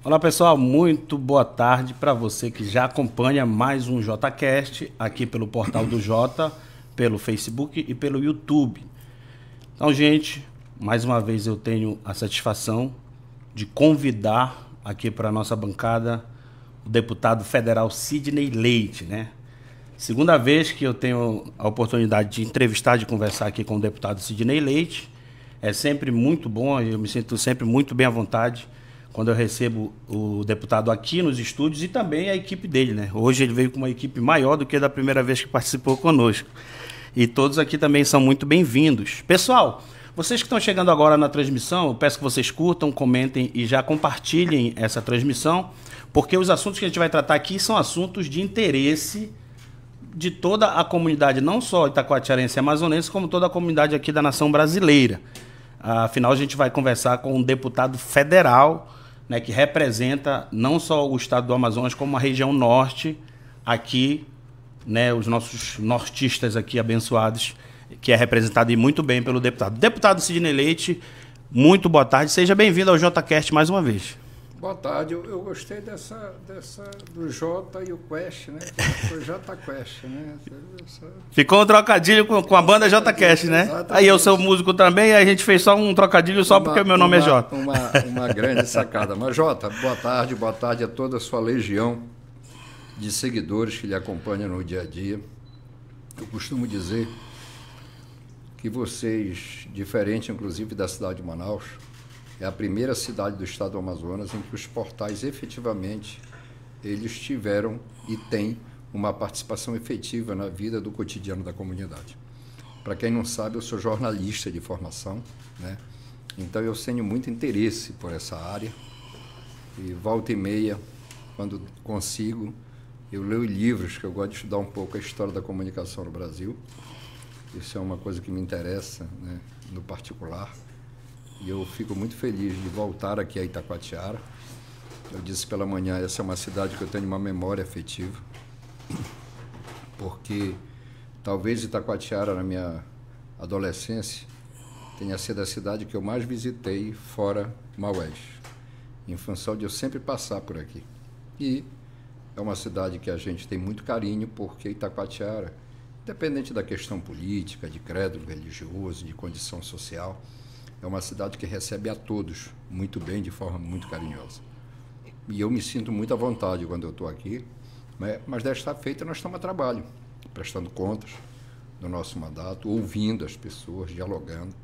Olá pessoal, muito boa tarde para você que já acompanha mais um JCast aqui pelo Portal do Jota, pelo Facebook e pelo YouTube. Então, gente, mais uma vez eu tenho a satisfação de convidar aqui para a nossa bancada o deputado federal Sidney Leite, né? Segunda vez que eu tenho a oportunidade de entrevistar, de conversar aqui com o deputado Sidney Leite. É sempre muito bom, eu me sinto sempre muito bem à vontade quando eu recebo o deputado aqui nos estúdios e também a equipe dele, né? Hoje ele veio com uma equipe maior do que da primeira vez que participou conosco. E todos aqui também são muito bem-vindos. Pessoal, vocês que estão chegando agora na transmissão, eu peço que vocês curtam, comentem e já compartilhem essa transmissão, porque os assuntos que a gente vai tratar aqui são assuntos de interesse de toda a comunidade, não só itacoatiarense e amazonense, como toda a comunidade aqui da nação brasileira. Afinal, a gente vai conversar com um deputado federal, né, que representa não só o estado do Amazonas, como a região norte, aqui, né, os nossos nortistas aqui abençoados, que é representado e muito bem pelo deputado. Deputado Sidney Leite, muito boa tarde, seja bem-vindo ao JCast mais uma vez. Boa tarde, eu gostei dessa do J e o Quest, né? Foi J Quest, né? Ficou um trocadilho com a banda JCast, né? Exatamente. Aí eu sou músico também, a gente fez só um trocadilho só porque o meu nome é J. Uma grande sacada. Mas, Jota, boa tarde a toda a sua legião de seguidores que lhe acompanham no dia a dia. Eu costumo dizer que vocês, diferente inclusive da cidade de Manaus, é a primeira cidade do estado do Amazonas em que os portais efetivamente eles tiveram e têm uma participação efetiva na vida do cotidiano da comunidade. Para quem não sabe, eu sou jornalista de formação, né? Então eu tenho muito interesse por essa área e volta e meia, quando consigo, eu leio livros que eu gosto de estudar um pouco a história da comunicação no Brasil. Isso é uma coisa que me interessa, né, no particular. E eu fico muito feliz de voltar aqui a Itacoatiara. Eu disse pela manhã, essa é uma cidade que eu tenho uma memória afetiva, porque talvez Itacoatiara, na minha adolescência, tenha sido a cidade que eu mais visitei fora Maués, em função de eu sempre passar por aqui. E é uma cidade que a gente tem muito carinho, porque Itacoatiara, independente da questão política, de credo religioso, de condição social, é uma cidade que recebe a todos muito bem, de forma muito carinhosa. E eu me sinto muito à vontade quando eu estou aqui, né? Mas desta feita nós estamos a trabalho, prestando contas do nosso mandato, ouvindo as pessoas, dialogando.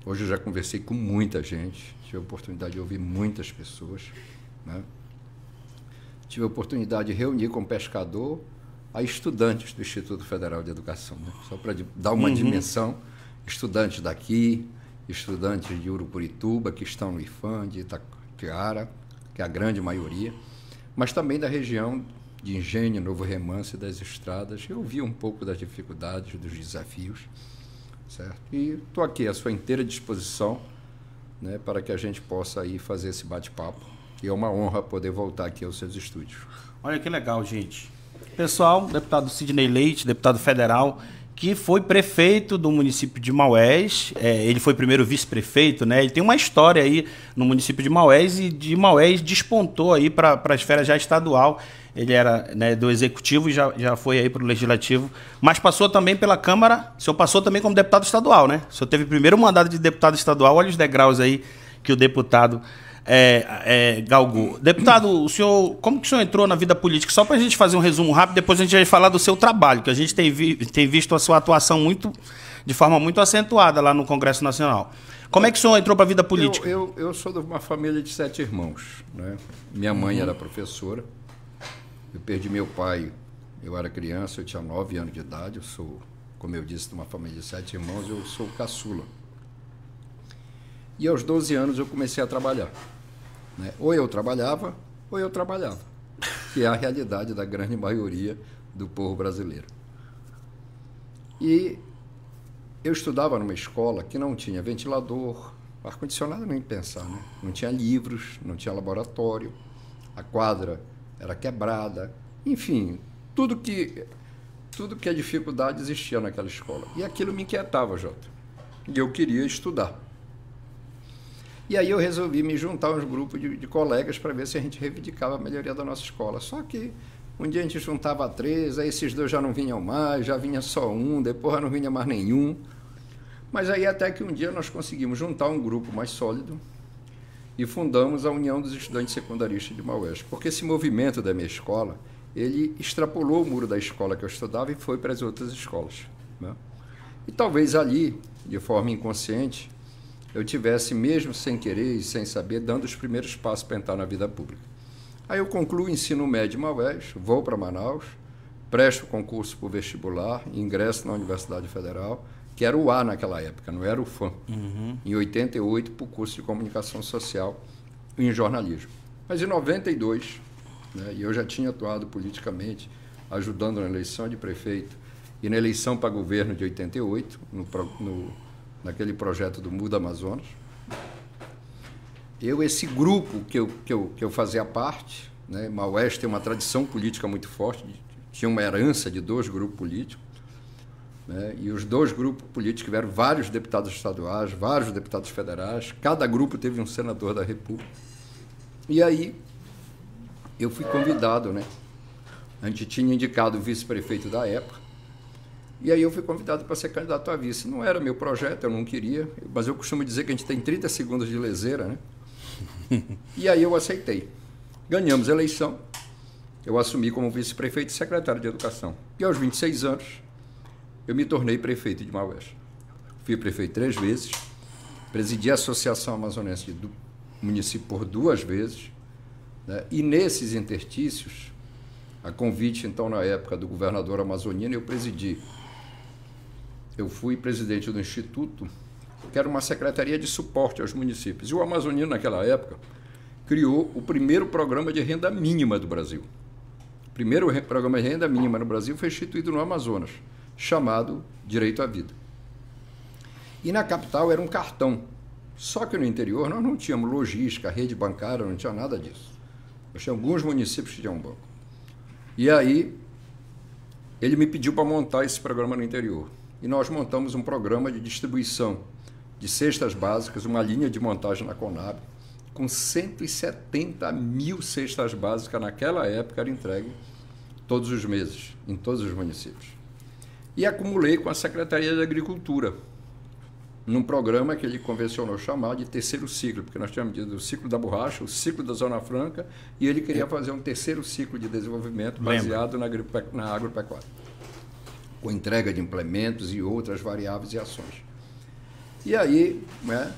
Hoje eu já conversei com muita gente, tive a oportunidade de ouvir muitas pessoas, né? Tive a oportunidade de reunir com pescador a estudantes do Instituto Federal de Educação, né? Só para dar uma dimensão, estudantes daqui, estudantes de Urucurituba, que estão no IFAM, de Itacoatiara, que é a grande maioria, mas também da região de Engenho, Novo Remanso e das estradas. Eu vi um pouco das dificuldades, dos desafios, certo? E estou aqui à sua inteira disposição, né, para que a gente possa aí fazer esse bate-papo. E é uma honra poder voltar aqui aos seus estúdios. Olha que legal, gente. Pessoal, deputado Sidney Leite, deputado federal, que foi prefeito do município de Maués. Ele foi primeiro vice-prefeito, né? Ele tem uma história aí no município de Maués e de Maués despontou aí para a esfera já estadual. Ele era, né, do executivo e já foi aí para o legislativo, mas passou também pela Câmara. O senhor passou também como deputado estadual, né? O senhor teve o primeiro mandato de deputado estadual. Olha os degraus aí que o deputado galgou. Deputado, o senhor, como que o senhor entrou na vida política? Só para a gente fazer um resumo rápido, depois a gente vai falar do seu trabalho, que a gente tem visto a sua atuação de forma muito acentuada lá no Congresso Nacional. Como é que o senhor entrou para a vida política? Eu sou de uma família de 7 irmãos, né? Minha mãe era professora, eu perdi meu pai, eu era criança, eu tinha 9 anos de idade, eu sou, como eu disse, de uma família de 7 irmãos, eu sou o caçula. E aos 12 anos eu comecei a trabalhar, né? Ou eu trabalhava, que é a realidade da grande maioria do povo brasileiro. E eu estudava numa escola que não tinha ventilador, ar-condicionado nem pensar, né? Não tinha livros, não tinha laboratório, a quadra era quebrada, enfim, tudo que a dificuldade existia naquela escola. E aquilo me inquietava, Jota. E eu queria estudar. E aí eu resolvi me juntar a uns grupos de colegas para ver se a gente reivindicava a melhoria da nossa escola. Só que um dia a gente juntava 3, aí esses 2 já não vinham mais, já vinha só um, depois já não vinha mais nenhum. Mas aí até que um dia nós conseguimos juntar um grupo mais sólido e fundamos a União dos Estudantes Secundaristas de Maués. Porque esse movimento da minha escola, ele extrapolou o muro da escola que eu estudava e foi para as outras escolas, né? E talvez ali, de forma inconsciente, eu tivesse, mesmo sem querer e sem saber, dando os primeiros passos para entrar na vida pública. Aí eu concluo o ensino médio em Maués, vou para Manaus, presto concurso para o vestibular, ingresso na Universidade Federal, que era o A naquela época, não era o FAM. Em 88, para o curso de Comunicação Social e em jornalismo. Mas em 92, né, e eu já tinha atuado politicamente, ajudando na eleição de prefeito e na eleição para governo de 88, naquele projeto do Muda Amazonas. Esse grupo que eu fazia parte, né, Maués tem uma tradição política muito forte, tinha uma herança de 2 grupos políticos, né, e os 2 grupos políticos tiveram vários deputados estaduais, vários deputados federais, cada grupo teve um senador da República. E aí eu fui convidado, né? A gente tinha indicado o vice-prefeito da época, e aí eu fui convidado para ser candidato a vice. Não era meu projeto, eu não queria, mas eu costumo dizer que a gente tem 30 segundos de leseira, né? E aí eu aceitei. Ganhamos a eleição, eu assumi como vice-prefeito e secretário de Educação. E aos 26 anos, eu me tornei prefeito de Maués. Fui prefeito 3 vezes, presidi a Associação Amazonense do município por 2 vezes, né? E nesses interstícios, a convite, então, na época do governador amazonino, eu presidi. Eu fui presidente do Instituto, que era uma secretaria de suporte aos municípios. E o amazonino, naquela época, criou o primeiro programa de renda mínima do Brasil. O primeiro programa de renda mínima no Brasil foi instituído no Amazonas, chamado Direito à Vida. E na capital era um cartão. Só que no interior nós não tínhamos logística, rede bancária, não tinha nada disso. Nós tínhamos alguns municípios que tinham um banco. E aí, ele me pediu para montar esse programa no interior. E nós montamos um programa de distribuição de cestas básicas, uma linha de montagem na Conab, com 170 mil cestas básicas naquela época eram entregues todos os meses, em todos os municípios. E acumulei com a Secretaria de Agricultura, num programa que ele convencionou chamar de terceiro ciclo, porque nós tínhamos o ciclo da borracha, o ciclo da Zona Franca, e ele queria fazer um terceiro ciclo de desenvolvimento baseado na agropecuária, com entrega de implementos e outras variáveis e ações. E aí, né,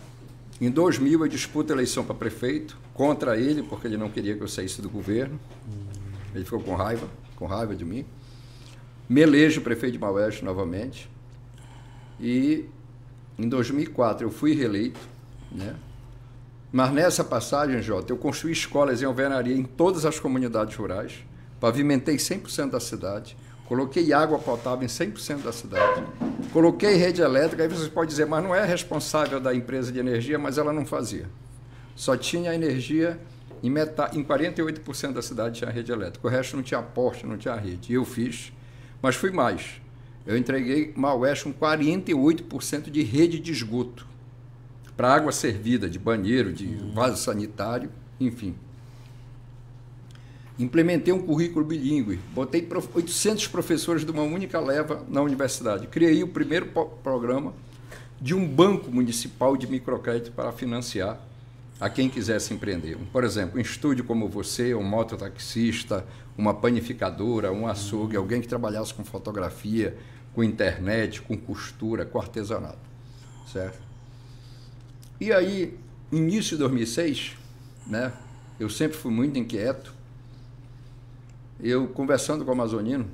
em 2000, eu disputo a eleição para prefeito, contra ele, porque ele não queria que eu saísse do governo. Ele ficou com raiva de mim. Me elejo prefeito de Maués novamente. E em 2004 eu fui reeleito, né? Mas nessa passagem, Jota, eu construí escolas em alvenaria em todas as comunidades rurais, pavimentei 100% da cidade, coloquei água potável em 100% da cidade, coloquei rede elétrica. Aí vocês podem dizer, mas não é responsável da empresa de energia, mas ela não fazia. Só tinha energia em 48% da cidade tinha rede elétrica, o resto não tinha poste, não tinha rede. E eu fiz, mas fui mais. Eu entreguei Maués com 48% de rede de esgoto, para água servida, de banheiro, de vaso sanitário, enfim. Implementei um currículo bilíngue, botei 800 professores de uma única leva na universidade. Criei o primeiro programa de um banco municipal de microcrédito para financiar a quem quisesse empreender. Por exemplo, um estúdio como você, um mototaxista, uma panificadora, um açougue, alguém que trabalhasse com fotografia, com internet, com costura, com artesanato, certo? E aí, início de 2006, né, eu sempre fui muito inquieto. Eu, conversando com o amazonino,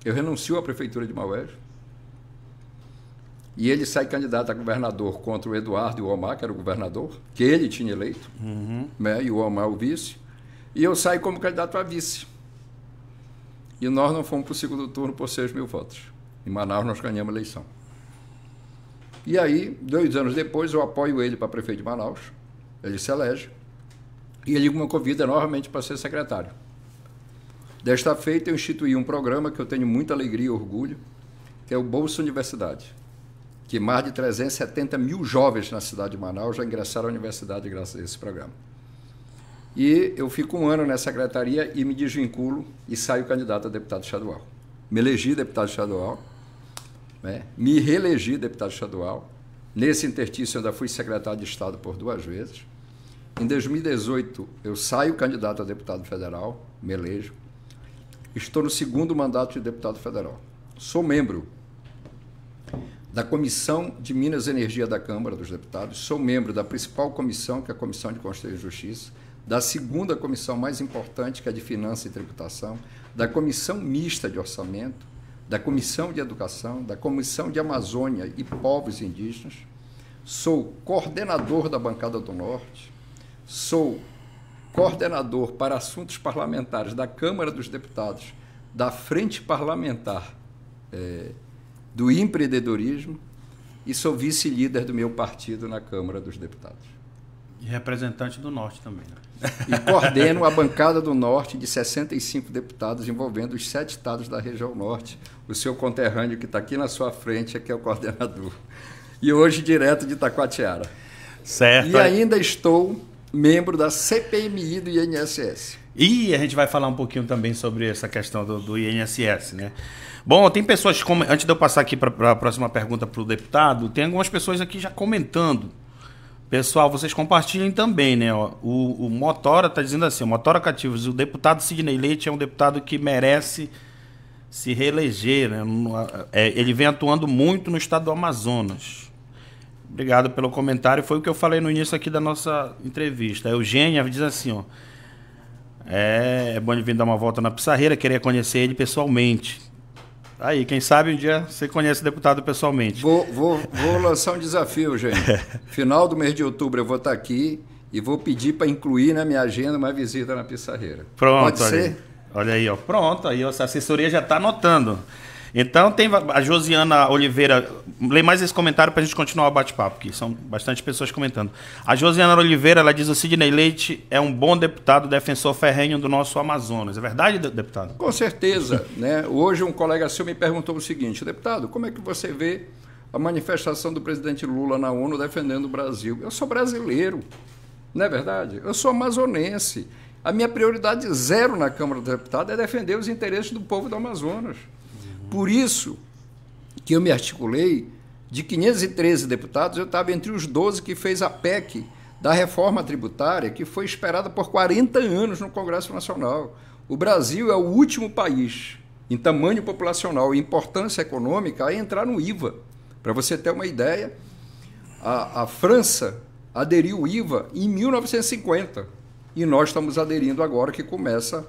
eu renuncio à prefeitura de Maués e ele sai candidato a governador contra o Eduardo e o Omar, que era o governador, que ele tinha eleito, né, e o Omar o vice, e eu saio como candidato a vice. E nós não fomos para o segundo turno por 6 mil votos. Em Manaus nós ganhamos a eleição. E aí, 2 anos depois, eu apoio ele para prefeito de Manaus, ele se elege, e ele me convida novamente para ser secretário. Desta feita, eu instituí um programa que eu tenho muita alegria e orgulho, que é o Bolsa Universidade, que mais de 370 mil jovens na cidade de Manaus já ingressaram à universidade graças a esse programa. E eu fico um ano nessa secretaria e me desvinculo e saio candidato a deputado estadual. Me elegi deputado estadual, né? Me reelegi deputado estadual. Nesse interstício eu ainda fui secretário de Estado por 2 vezes. Em 2018 eu saio candidato a deputado federal, me elejo. Estou no 2º mandato de deputado federal. Sou membro da Comissão de Minas e Energia da Câmara dos Deputados, sou membro da principal comissão, que é a Comissão de Constituição e Justiça, da 2ª comissão mais importante, que é a de Finanças e Tributação, da Comissão Mista de Orçamento, da Comissão de Educação, da Comissão de Amazônia e Povos Indígenas, sou coordenador da Bancada do Norte, sou coordenador para assuntos parlamentares da Câmara dos Deputados, da Frente Parlamentar do Empreendedorismo e sou vice-líder do meu partido na Câmara dos Deputados. E representante do Norte também, né? E coordeno a bancada do Norte de 65 deputados, envolvendo os 7 estados da região Norte. O seu conterrâneo, que está aqui na sua frente, é que é o coordenador. E hoje, direto de Itacoatiara. Certo. E ainda estou membro da CPMI do INSS. E a gente vai falar um pouquinho também sobre essa questão do INSS, né? Bom, tem pessoas, antes de eu passar aqui para a próxima pergunta para o deputado, tem algumas pessoas aqui já comentando. Pessoal, vocês compartilhem também, né? O Motora está dizendo assim, o Motora Cativos, o deputado Sidney Leite é um deputado que merece se reeleger, né? Ele vem atuando muito no estado do Amazonas. Obrigado pelo comentário, foi o que eu falei no início aqui da nossa entrevista. A Eugênia diz assim, ó, é bom ele vir dar uma volta na Pissarreira, queria conhecer ele pessoalmente. Aí, quem sabe um dia você conhece o deputado pessoalmente. Vou lançar um desafio, gente. Final do mês de outubro eu vou estar aqui e vou pedir para incluir na minha agenda uma visita na Pissarreira. Pronto, pode ser? Olha aí, ó. Pronto, aí a assessoria já está anotando. Então tem a Josiana Oliveira, lê mais esse comentário para a gente continuar o bate-papo, porque são bastante pessoas comentando. A Josiana Oliveira, ela diz: o Sidney Leite é um bom deputado, defensor ferrenho do nosso Amazonas. É verdade, deputado? Com certeza, né? Hoje um colega seu me perguntou o seguinte: deputado, como é que você vê a manifestação do presidente Lula na ONU defendendo o Brasil? Eu sou brasileiro, não é verdade? Eu sou amazonense. A minha prioridade 0 na Câmara dos Deputados é defender os interesses do povo do Amazonas. Por isso que eu me articulei, de 513 deputados, eu estava entre os 12 que fez a PEC da reforma tributária, que foi esperada por 40 anos no Congresso Nacional. O Brasil é o último país, em tamanho populacional e importância econômica, a entrar no IVA. Para você ter uma ideia, a França aderiu ao IVA em 1950, e nós estamos aderindo agora, que começa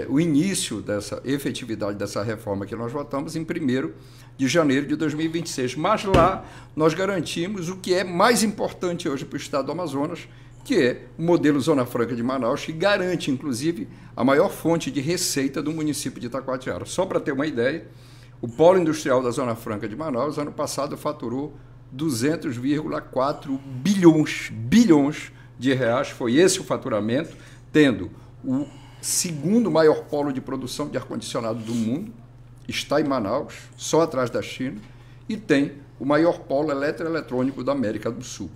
o início dessa efetividade dessa reforma que nós votamos em 1º de janeiro de 2026. Mas lá nós garantimos o que é mais importante hoje para o estado do Amazonas, que é o modelo Zona Franca de Manaus, que garante, inclusive, a maior fonte de receita do município de Itacoatiara. Só para ter uma ideia, o polo industrial da Zona Franca de Manaus, ano passado, faturou 200,4 bilhões de reais. Foi esse o faturamento, tendo o 2º maior polo de produção de ar-condicionado do mundo, está em Manaus, só atrás da China, e tem o maior polo eletroeletrônico da América do Sul,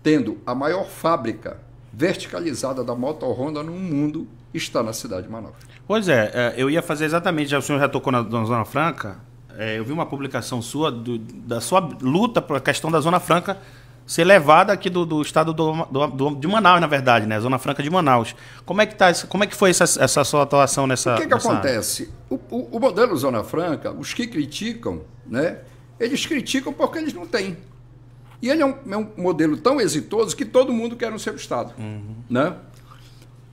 tendo a maior fábrica verticalizada da Motor Honda no mundo, está na cidade de Manaus. Pois eu ia fazer exatamente, já o senhor já tocou na Zona Franca, eu vi uma publicação sua, da sua luta para a questão da Zona Franca ser levada aqui do estado de Manaus, na verdade, né? Zona Franca de Manaus. Como é que foi essa sua atuação nessa... O que acontece? O modelo Zona Franca, os que criticam, né? Eles criticam porque eles não têm. E ele é um modelo tão exitoso que todo mundo quer no seu estado. Né?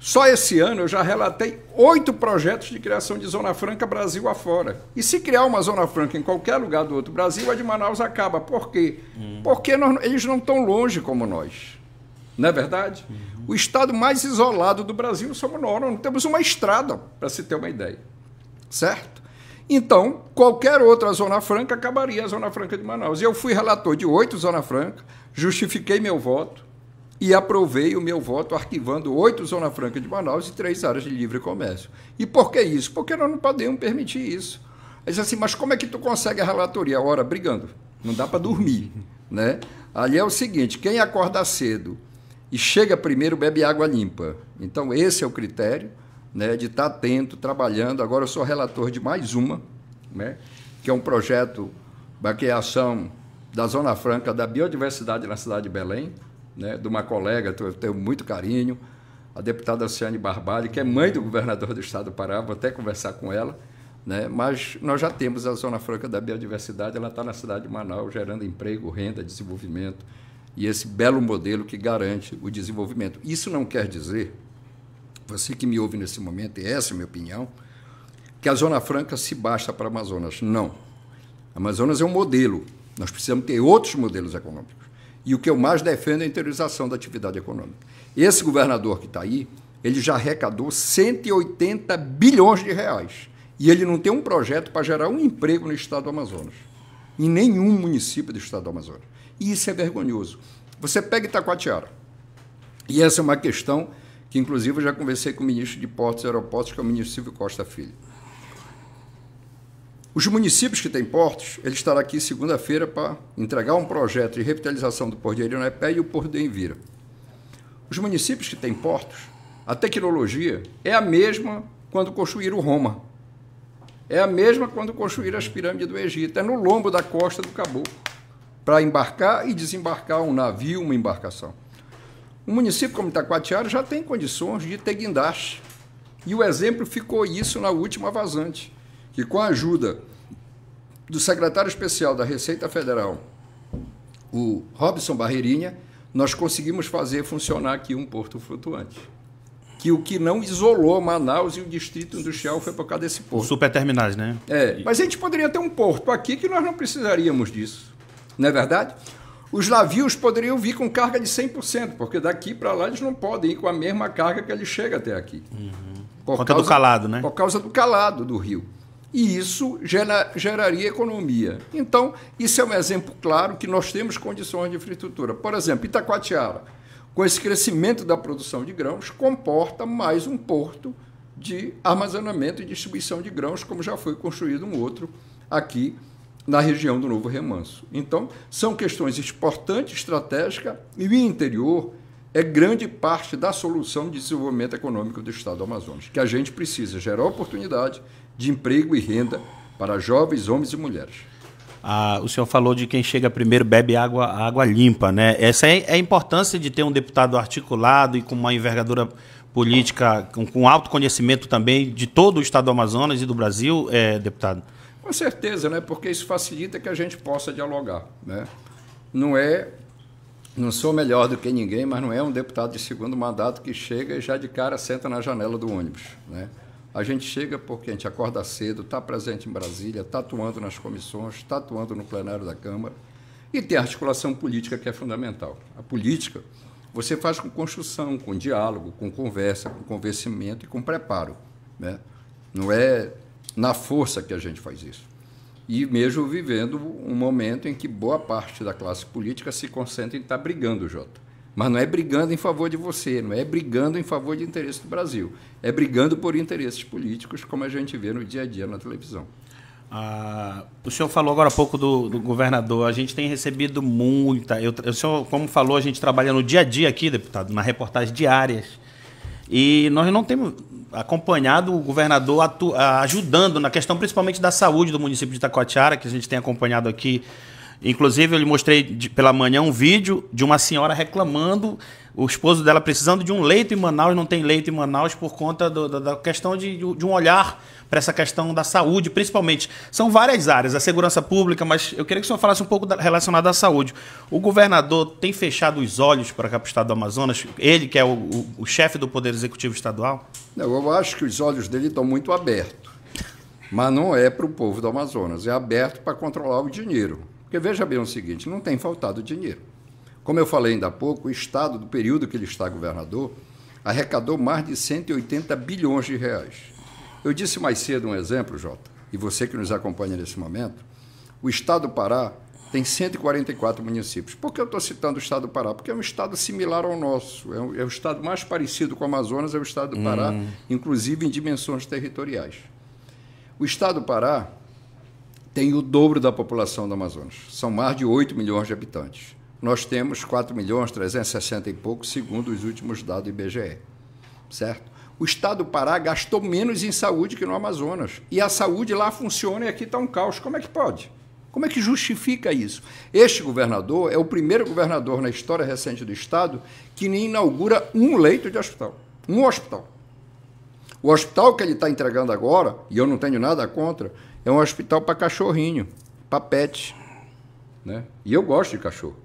Só esse ano eu já relatei 8 projetos de criação de Zona Franca Brasil afora. E se criar uma Zona Franca em qualquer lugar do outro Brasil, a de Manaus acaba. Por quê? Porque eles não estão longe como nós. Não é verdade? O estado mais isolado do Brasil somos nós. Não temos uma estrada, para se ter uma ideia. Certo? Então, qualquer outra Zona Franca acabaria a Zona Franca de Manaus. E eu fui relator de 8 Zona Franca, justifiquei meu voto, e aprovei o meu voto arquivando 8 Zona Franca de Manaus e 3 áreas de livre comércio. E por que isso? Porque nós não podemos permitir isso. Aí diz assim, mas como é que tu consegue a relatoria? Ora, brigando. não dá para dormir, né? Ali é o seguinte, quem acorda cedo e chega primeiro bebe água limpa. Então, esse é o critério, né, de estar atento, trabalhando. Agora, eu sou relator de mais uma, né, que é um projeto da criação da Zona Franca da Biodiversidade na cidade de Belém, né, de uma colega que eu tenho muito carinho, a deputada Ciane Barbalho, que é mãe do governador do estado do Pará, vou até conversar com ela, né, mas nós já temos a Zona Franca da Biodiversidade, ela está na cidade de Manaus, gerando emprego, renda, desenvolvimento, e esse belo modelo que garante o desenvolvimento. Isso não quer dizer, você que me ouve nesse momento, e essa é a minha opinião, que a Zona Franca se basta para o Amazonas. Não. A Amazonas é um modelo. Nós precisamos ter outros modelos econômicos. E o que eu mais defendo é a interiorização da atividade econômica. Esse governador que está aí, ele já arrecadou 180 bilhões de reais. E ele não tem um projeto para gerar um emprego no estado do Amazonas. Em nenhum município do estado do Amazonas. E isso é vergonhoso. Você pega Itacoatiara. E essa é uma questão que, inclusive, eu já conversei com o ministro de Portos e Aeroportos, que é o ministro Silvio Costa Filho. Os municípios que têm portos, ele estará aqui segunda-feira para entregar um projeto de revitalização do Porto de Arionepé e o Porto de Envira. Os municípios que têm portos, a tecnologia é a mesma quando construíram Roma. É a mesma quando construíram as pirâmides do Egito. É no lombo da costa do Caboclo, para embarcar e desembarcar um navio, uma embarcação. Um município como Itacoatiara já tem condições de ter guindaste. E o exemplo ficou isso na última vazante, que com a ajuda do secretário especial da Receita Federal, o Robson Barreirinha, nós conseguimos fazer funcionar aqui um porto flutuante. Que o que não isolou Manaus e o Distrito Industrial foi por causa desse porto. Superterminais, né? Mas a gente poderia ter um porto aqui que nós não precisaríamos disso. Não é verdade? Os navios poderiam vir com carga de 100%, porque daqui para lá eles não podem ir com a mesma carga que eles chegam até aqui. Por conta do calado, né? Por causa do calado do rio. E isso geraria economia. Então, isso é um exemplo claro que nós temos condições de infraestrutura. Por exemplo, Itacoatiara, com esse crescimento da produção de grãos, comporta mais um porto de armazenamento e distribuição de grãos, como já foi construído um outro aqui na região do Novo Remanso. Então, são questões importantes, estratégicas, e o interior é grande parte da solução de desenvolvimento econômico do estado do Amazonas, que a gente precisa gerar oportunidade de emprego e renda para jovens, homens e mulheres. O senhor falou de quem chega primeiro bebe água limpa, né? Essa é a importância de ter um deputado articulado e com uma envergadura política, com alto conhecimento também de todo o estado do Amazonas e do Brasil, deputado? Com certeza, né? Porque isso facilita que a gente possa dialogar, né? Não sou melhor do que ninguém, mas não é um deputado de segundo mandato que chega e já de cara senta na janela do ônibus, né? A gente chega porque a gente acorda cedo, está presente em Brasília, está atuando nas comissões, está atuando no plenário da Câmara e tem a articulação política que é fundamental. A política você faz com construção, com diálogo, com conversa, com convencimento e com preparo, né? Não é na força que a gente faz isso. E mesmo vivendo um momento em que boa parte da classe política se concentra em estar brigando, Jota. Mas não é brigando em favor de você, não é brigando em favor de interesse do Brasil. É brigando por interesses políticos, como a gente vê no dia a dia na televisão. O senhor falou agora há pouco do governador. A gente tem recebido muita... O senhor, como falou, a gente trabalha no dia a dia aqui, deputado, na reportagem diárias. E nós não temos acompanhado o governador ajudando na questão principalmente da saúde do município de Itacoatiara, que a gente tem acompanhado aqui. Inclusive, eu lhe mostrei pela manhã um vídeo de uma senhora reclamando, o esposo dela precisando de um leito em Manaus, não tem leito em Manaus por conta da questão de um olhar para essa questão da saúde, principalmente. São várias áreas, a segurança pública, mas eu queria que o senhor falasse um pouco relacionado à saúde. O governador tem fechado os olhos para cá para o estado do Amazonas, ele que é o chefe do Poder Executivo Estadual? Não, eu acho que os olhos dele estão muito abertos, mas não é para o povo do Amazonas, é aberto para controlar o dinheiro. Porque veja bem o seguinte, não tem faltado dinheiro. Como eu falei ainda há pouco, o Estado, do período que ele está governador, arrecadou mais de 180 bilhões de reais. Eu disse mais cedo um exemplo, Jota, e você que nos acompanha nesse momento, o Estado do Pará tem 144 municípios. Por que eu estou citando o Estado do Pará? Porque é um estado similar ao nosso, é o estado mais parecido com o Amazonas, é o Estado do Pará, inclusive em dimensões territoriais. O Estado do Pará tem o dobro da população do Amazonas. São mais de 8 milhões de habitantes. Nós temos 4.360.000 e pouco, segundo os últimos dados do IBGE. Certo? O estado do Pará gastou menos em saúde que no Amazonas. E a saúde lá funciona e aqui está um caos. Como é que pode? Como é que justifica isso? Este governador é o primeiro governador na história recente do estado que nem inaugura um leito de hospital. Um hospital. O hospital que ele está entregando agora, e eu não tenho nada contra, é um hospital para cachorrinho, para pet. Né? E eu gosto de cachorro.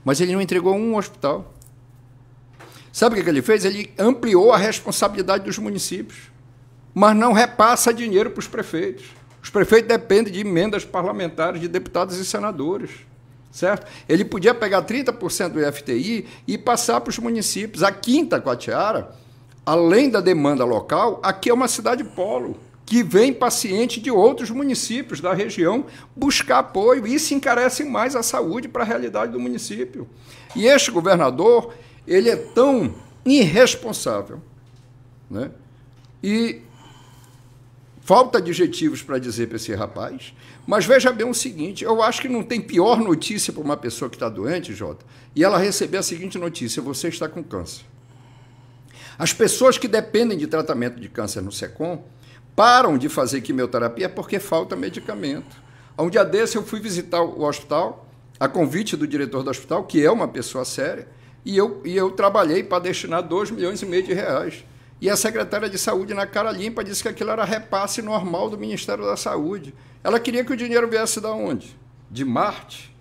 Mas ele não entregou um hospital. Sabe o que ele fez? Ele ampliou a responsabilidade dos municípios, mas não repassa dinheiro para os prefeitos. Os prefeitos dependem de emendas parlamentares de deputados e senadores. Certo? Ele podia pegar 30% do IFTI e passar para os municípios. Aqui em Itacoatiara, além da demanda local, aqui é uma cidade polo, que vem paciente de outros municípios da região buscar apoio. E isso encarece mais a saúde para a realidade do município. E este governador, ele é tão irresponsável, né? E falta adjetivos para dizer para esse rapaz, mas veja bem o seguinte, eu acho que não tem pior notícia para uma pessoa que está doente, Jota, e ela receber a seguinte notícia: você está com câncer. As pessoas que dependem de tratamento de câncer no SECOM param de fazer quimioterapia porque falta medicamento. Há um dia desse eu fui visitar o hospital, a convite do diretor do hospital, que é uma pessoa séria, e eu trabalhei para destinar 2,5 milhões de reais. E a secretária de Saúde, na cara limpa, disse que aquilo era repasse normal do Ministério da Saúde. Ela queria que o dinheiro viesse de onde? De Marte?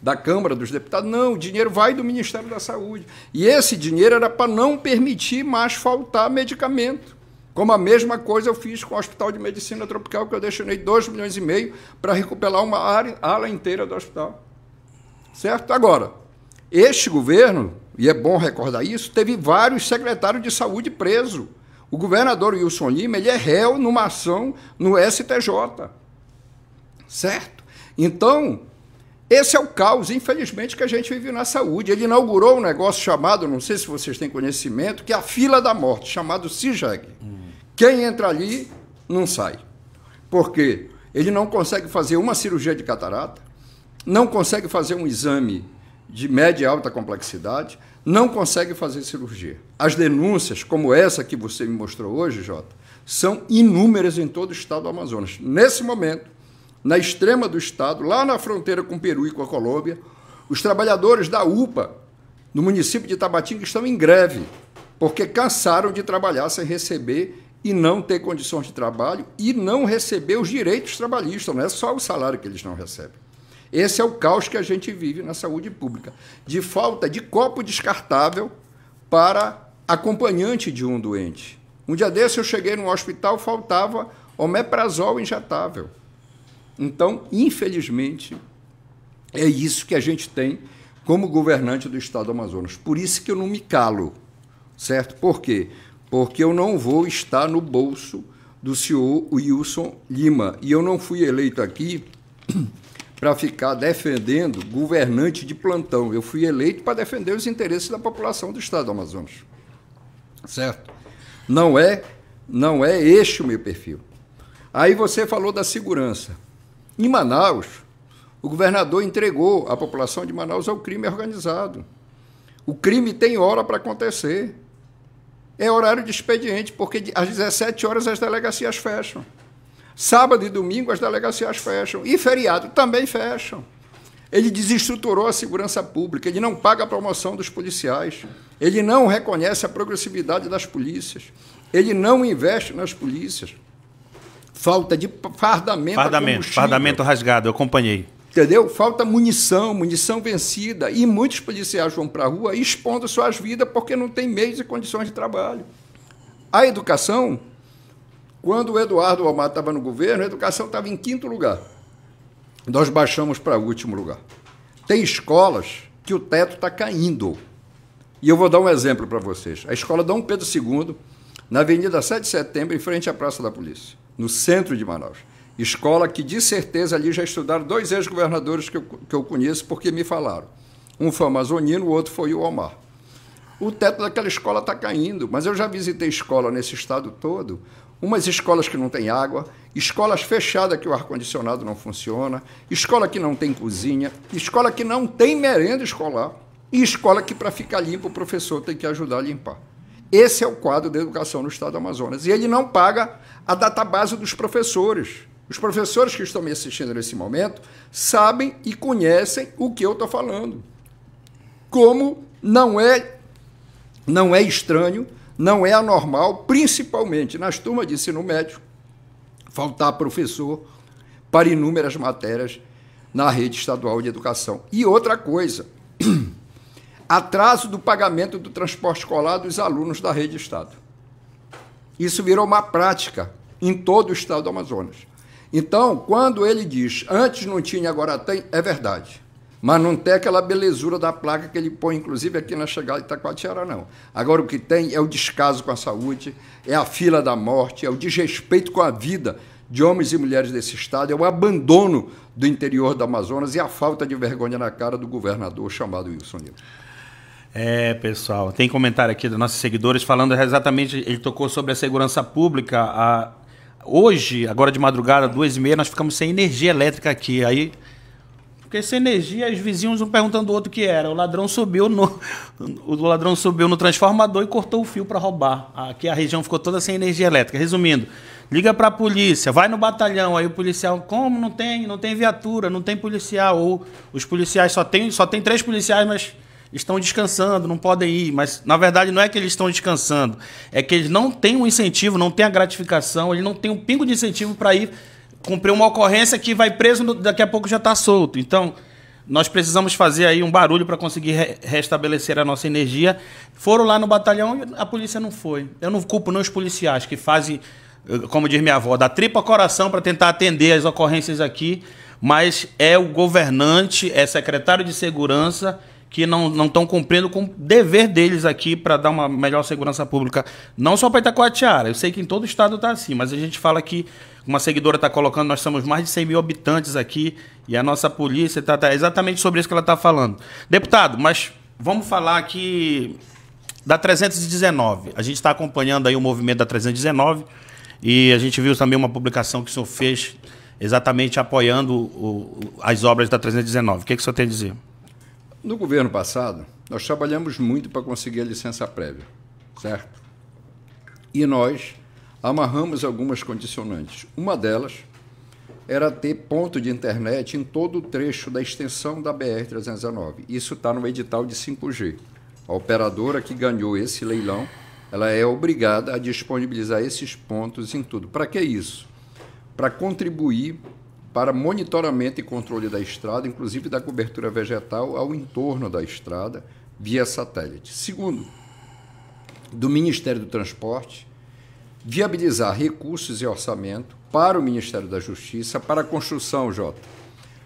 Da Câmara dos Deputados? Não, o dinheiro vai do Ministério da Saúde. E esse dinheiro era para não permitir mais faltar medicamento. Como a mesma coisa eu fiz com o Hospital de Medicina Tropical, que eu destinei 2,5 milhões para recuperar uma ala inteira do hospital. Certo? Agora, este governo, e é bom recordar isso, teve vários secretários de saúde presos. O governador Wilson Lima, ele é réu numa ação no STJ. Certo? Então, esse é o caos, infelizmente, que a gente vive na saúde. Ele inaugurou um negócio chamado, não sei se vocês têm conhecimento, que é a fila da morte, chamado CIGEG. Quem entra ali, não sai. Por quê? Ele não consegue fazer uma cirurgia de catarata, não consegue fazer um exame de média e alta complexidade, não consegue fazer cirurgia. As denúncias, como essa que você me mostrou hoje, Jota, são inúmeras em todo o estado do Amazonas. Nesse momento, na extrema do estado, lá na fronteira com o Peru e com a Colômbia, os trabalhadores da UPA, no município de Tabatinga, estão em greve, porque cansaram de trabalhar sem receber e não ter condições de trabalho e não receber os direitos trabalhistas, não é só o salário que eles não recebem. Esse é o caos que a gente vive na saúde pública, de falta de copo descartável para acompanhante de um doente. Um dia desse eu cheguei num hospital, faltava omeprazol injetável. Então, infelizmente, é isso que a gente tem como governante do estado do Amazonas. Por isso que eu não me calo, certo? Por quê? Porque eu não vou estar no bolso do senhor Wilson Lima. E eu não fui eleito aqui para ficar defendendo governante de plantão. Eu fui eleito para defender os interesses da população do estado do Amazonas. Certo? Não é este o meu perfil. Aí você falou da segurança. Em Manaus, o governador entregou a população de Manaus ao crime organizado. O crime tem hora para acontecer. É horário de expediente, porque às 17 horas as delegacias fecham. Sábado e domingo as delegacias fecham. E feriado também fecham. Ele desestruturou a segurança pública, ele não paga a promoção dos policiais, ele não reconhece a progressividade das polícias, ele não investe nas polícias. Falta de fardamento rasgado, eu acompanhei. Entendeu? Falta munição vencida, e muitos policiais vão para a rua expondo suas vidas porque não tem meios e condições de trabalho. A educação, quando o Eduardo Omar estava no governo, a educação estava em 5º lugar. Nós baixamos para o último lugar. Tem escolas que o teto está caindo. E eu vou dar um exemplo para vocês. A escola Dom Pedro II, na Avenida 7 de Setembro, em frente à Praça da Polícia, no centro de Manaus. Escola que, de certeza, ali já estudaram 2 ex-governadores que eu conheço, porque me falaram. Um foi o amazonino, o outro foi o Omar. O teto daquela escola está caindo, mas eu já visitei escola nesse estado todo, umas escolas que não têm água, escolas fechadas que o ar-condicionado não funciona, escola que não tem cozinha, escola que não tem merenda escolar e escola que, para ficar limpa, o professor tem que ajudar a limpar. Esse é o quadro da educação no estado do Amazonas. E ele não paga a database dos professores. Os professores que estão me assistindo nesse momento sabem e conhecem o que eu estou falando. Como não é estranho, não é anormal, principalmente nas turmas de ensino médio, faltar professor para inúmeras matérias na rede estadual de educação. E outra coisa, atraso do pagamento do transporte escolar dos alunos da rede Estado. Isso virou uma prática em todo o estado do Amazonas. Então, quando ele diz, antes não tinha, agora tem, é verdade. Mas não tem aquela belezura da placa que ele põe, inclusive, aqui na chegada de Itacoatiara, não. Agora, o que tem é o descaso com a saúde, é a fila da morte, é o desrespeito com a vida de homens e mulheres desse estado, é o abandono do interior do Amazonas e a falta de vergonha na cara do governador chamado Wilson Lima. Pessoal, tem comentário aqui dos nossos seguidores falando exatamente, ele tocou sobre a segurança pública. Hoje, agora de madrugada, 2h30, nós ficamos sem energia elétrica aqui. Aí, porque sem energia, os vizinhos um perguntando do outro o que era. O ladrão subiu no transformador e cortou o fio para roubar. Aqui a região ficou toda sem energia elétrica. Resumindo, liga para a polícia, vai no batalhão, aí o policial, como não tem viatura, não tem policial, ou os policiais só tem 3 policiais, mas estão descansando, não podem ir, mas na verdade não é que eles estão descansando, é que eles não têm um incentivo, não têm a gratificação, eles não têm um pingo de incentivo para ir cumprir uma ocorrência que vai preso, daqui a pouco já está solto. Então, nós precisamos fazer aí um barulho para conseguir restabelecer a nossa energia. Foram lá no batalhão e a polícia não foi. Eu não culpo não os policiais que fazem, como diz minha avó, da tripa coração para tentar atender as ocorrências aqui, mas é o governante, é secretário de segurança que não estão cumprindo com o dever deles aqui para dar uma melhor segurança pública, não só para Itacoatiara. Eu sei que em todo o estado está assim, mas a gente fala que, uma seguidora está colocando, nós somos mais de 100 mil habitantes aqui e a nossa polícia está exatamente sobre isso que ela está falando. Deputado, mas vamos falar aqui da 319. A gente está acompanhando aí o movimento da 319 e a gente viu também uma publicação que o senhor fez exatamente apoiando as obras da 319. O que o senhor tem a dizer? No governo passado, nós trabalhamos muito para conseguir a licença prévia, certo? E nós amarramos algumas condicionantes. Uma delas era ter ponto de internet em todo o trecho da extensão da BR-319. Isso está no edital de 5G. A operadora que ganhou esse leilão, ela é obrigada a disponibilizar esses pontos em tudo. Para que isso? Para contribuir para monitoramento e controle da estrada, inclusive da cobertura vegetal ao entorno da estrada, via satélite. Segundo, do Ministério do Transporte, viabilizar recursos e orçamento para o Ministério da Justiça para a construção,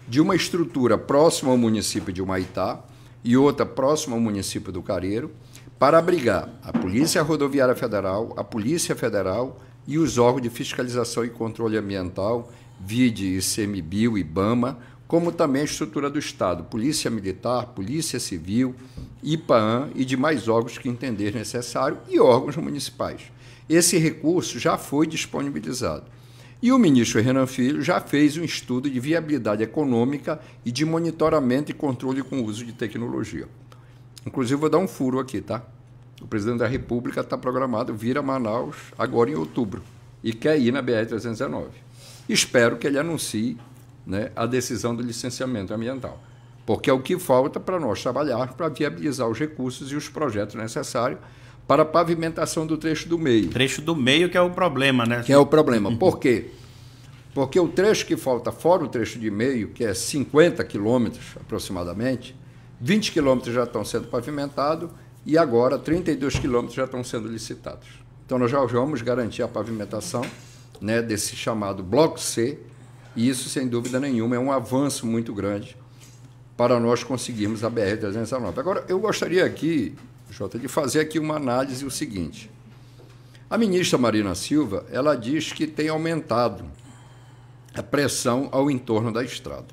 de uma estrutura próxima ao município de Humaitá e outra próxima ao município do Careiro, para abrigar a Polícia Rodoviária Federal, a Polícia Federal e os órgãos de fiscalização e controle ambiental, vide ICMBio, IBAMA, como também a estrutura do Estado, Polícia Militar, Polícia Civil, IPAAN e demais órgãos que entender necessário e órgãos municipais. Esse recurso já foi disponibilizado. E o ministro Renan Filho já fez um estudo de viabilidade econômica e de monitoramento e controle com o uso de tecnologia. Inclusive, vou dar um furo aqui, tá? O presidente da República está programado vir a Manaus agora em outubro e quer ir na BR-319. Espero que ele anuncie, né, a decisão do licenciamento ambiental, porque é o que falta para nós trabalhar para viabilizar os recursos e os projetos necessários para a pavimentação do trecho do meio. Trecho do meio que é o problema, né? Que é o problema. Por quê? Porque o trecho que falta fora o trecho de meio, que é 50 quilômetros aproximadamente, 20 quilômetros já estão sendo pavimentados e agora 32 quilômetros já estão sendo licitados. Então, nós já vamos garantir a pavimentação, né, desse chamado Bloco C, e isso, sem dúvida nenhuma, é um avanço muito grande para nós conseguirmos a BR-319. Agora, eu gostaria aqui, Jota, de fazer aqui uma análise o seguinte. A ministra Marina Silva, ela diz que tem aumentado a pressão ao entorno da estrada,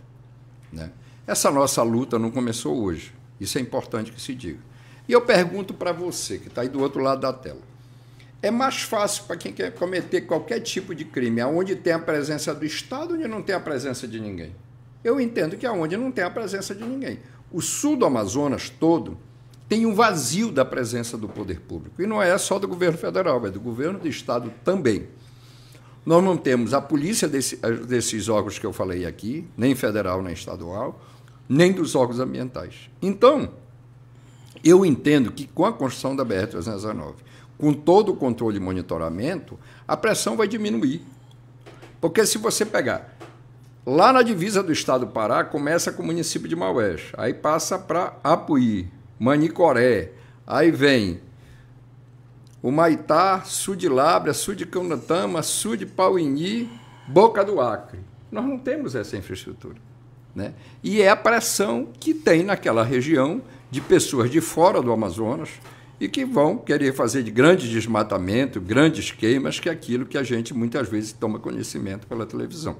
né? Essa nossa luta não começou hoje, isso é importante que se diga. E eu pergunto para você, que está aí do outro lado da tela, É mais fácil para quem quer cometer qualquer tipo de crime, aonde tem a presença do Estado, onde não tem a presença de ninguém. Eu entendo que aonde não tem a presença de ninguém. O sul do Amazonas todo tem um vazio da presença do poder público. E não é só do governo federal, é do governo do Estado também. Nós não temos a polícia desses órgãos que eu falei aqui, nem federal, nem estadual, nem dos órgãos ambientais. Então, eu entendo que com a construção da BR-319, com todo o controle e monitoramento, a pressão vai diminuir. Porque se você pegar lá na divisa do estado do Pará, começa com o município de Maués, aí passa para Apuí, Manicoré, aí vem o Maitá, sul de Lábrea, sul de Caunatama, sul de Pauini, Boca do Acre. Nós não temos essa infraestrutura, né? E é a pressão que tem naquela região de pessoas de fora do Amazonas e que vão querer fazer de grande desmatamento, grandes queimas, que é aquilo que a gente muitas vezes toma conhecimento pela televisão,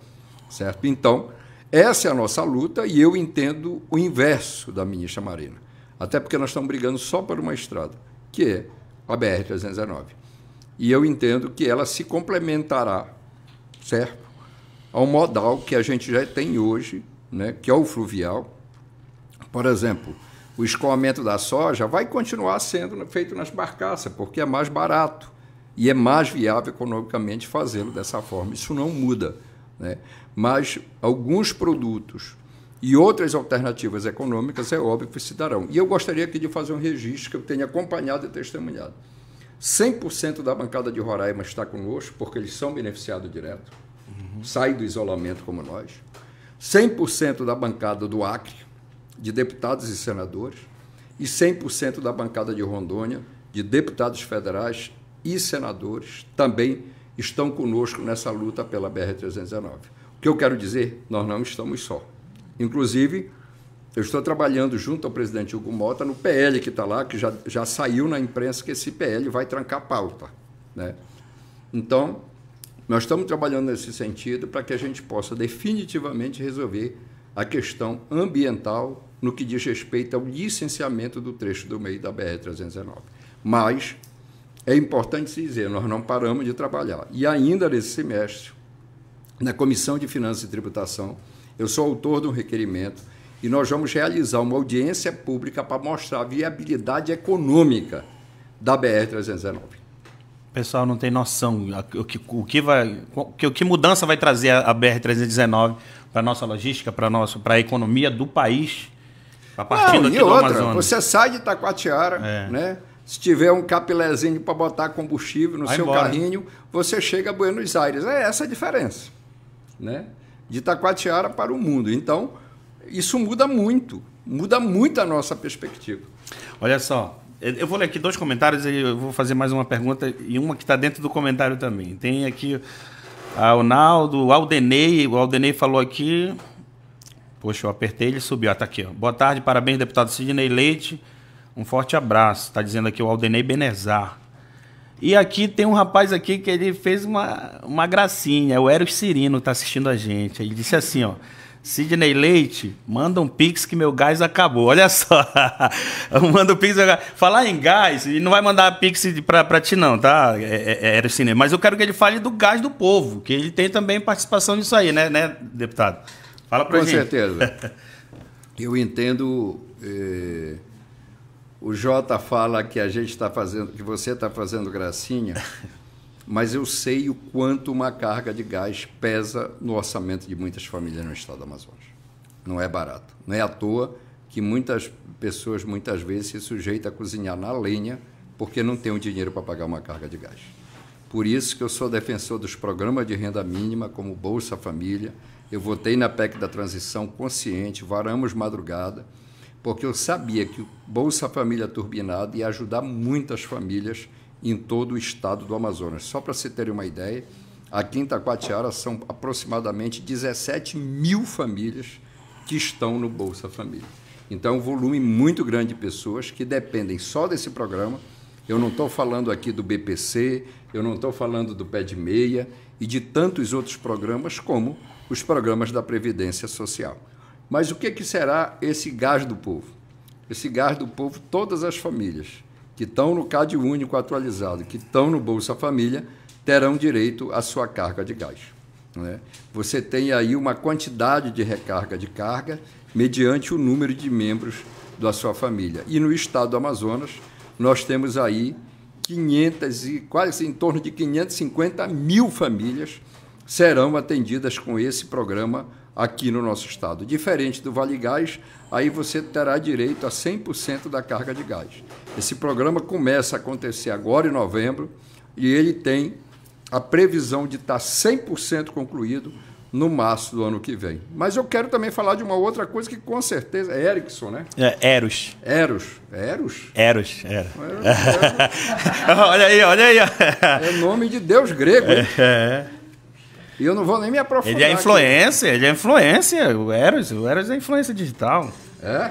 certo? Então, essa é a nossa luta e eu entendo o inverso da ministra Marina, até porque nós estamos brigando só por uma estrada, que é a BR-319. E eu entendo que ela se complementará, certo, ao modal que a gente já tem hoje, né, que é o fluvial. Por exemplo, o escoamento da soja vai continuar sendo feito nas barcaças, porque é mais barato e é mais viável economicamente fazê-lo dessa forma. Isso não muda, né? Mas alguns produtos e outras alternativas econômicas é óbvio que se darão. E eu gostaria aqui de fazer um registro que eu tenho acompanhado e testemunhado. 100% da bancada de Roraima está conosco, porque eles são beneficiados direto, saem do isolamento como nós. 100% da bancada do Acre, de deputados e senadores, e 100% da bancada de Rondônia, de deputados federais e senadores, também estão conosco nessa luta pela BR-319. O que eu quero dizer, nós não estamos só. Inclusive, eu estou trabalhando junto ao presidente Hugo Mota no PL que está lá, que já saiu na imprensa que esse PL vai trancar a pauta, né? Então, nós estamos trabalhando nesse sentido para que a gente possa definitivamente resolver a questão ambiental no que diz respeito ao licenciamento do trecho do meio da BR-319. Mas é importante se dizer, nós não paramos de trabalhar. E ainda nesse semestre, na Comissão de Finanças e Tributação, eu sou autor de um requerimento e nós vamos realizar uma audiência pública para mostrar a viabilidade econômica da BR-319. O pessoal não tem noção o que mudança vai trazer a BR-319 para a nossa logística, para a economia do país, a partir daqui do Amazonas. Você sai de Itacoatiara, né? Se tiver um capilézinho para botar combustível no seu carrinho, você chega a Buenos Aires. É essa a diferença, né? De Itacoatiara para o mundo. Então, isso muda muito a nossa perspectiva. Olha só, eu vou ler aqui 2 comentários e eu vou fazer mais uma pergunta e uma que está dentro do comentário também. Tem aqui o Naldo, o Aldenei falou aqui, poxa, eu apertei, ele subiu, está aqui. Ó. Boa tarde, parabéns, deputado Sidney Leite, um forte abraço, está dizendo aqui o Aldenei Benezar. E aqui tem um rapaz aqui que ele fez uma gracinha, é o Eros Cirino, está assistindo a gente. Ele disse assim, ó, Sidney Leite, manda um pix que meu gás acabou. Olha só, manda um pix. Falar em gás, ele não vai mandar pix para ti não, tá, Eros Cirino? Mas eu quero que ele fale do gás do povo, que ele tem também participação nisso aí, né deputado? Fala para gente. Com certeza. Eu entendo... O Jota fala que a gente está fazendo, que você está fazendo gracinha, mas eu sei o quanto uma carga de gás pesa no orçamento de muitas famílias no estado do Amazonas. Não é barato. Não é à toa que muitas pessoas, muitas vezes, se sujeitam a cozinhar na lenha porque não tem o dinheiro para pagar uma carga de gás. Por isso que eu sou defensor dos programas de renda mínima, como Bolsa Família. Eu votei na PEC da transição consciente, varamos madrugada, porque eu sabia que o Bolsa Família turbinado ia ajudar muitas famílias em todo o estado do Amazonas. Só para você ter uma ideia, aqui em Itacoatiara são aproximadamente 17 mil famílias que estão no Bolsa Família. Então, um volume muito grande de pessoas que dependem só desse programa. Eu não estou falando aqui do BPC, eu não estou falando do Pé de Meia e de tantos outros programas como os programas da Previdência Social. Mas o que será esse gás do povo? Esse gás do povo, todas as famílias que estão no Cade Único atualizado, que estão no Bolsa Família, terão direito à sua carga de gás. Né? Você tem aí uma quantidade de recarga de carga mediante o número de membros da sua família. E no estado do Amazonas, nós temos aí quase em torno de 550 mil famílias serão atendidas com esse programa aqui no nosso estado. Diferente do Vale Gás, aí você terá direito a 100% da carga de gás. Esse programa começa a acontecer agora em novembro e ele tem a previsão de estar 100% concluído no março do ano que vem. Mas eu quero também falar de uma outra coisa que com certeza é Erickson, né? É, Eros. Eros. Olha aí. É nome de Deus grego, hein? E eu não vou nem me aprofundar. Ele é influência. O Eros é influência digital. É?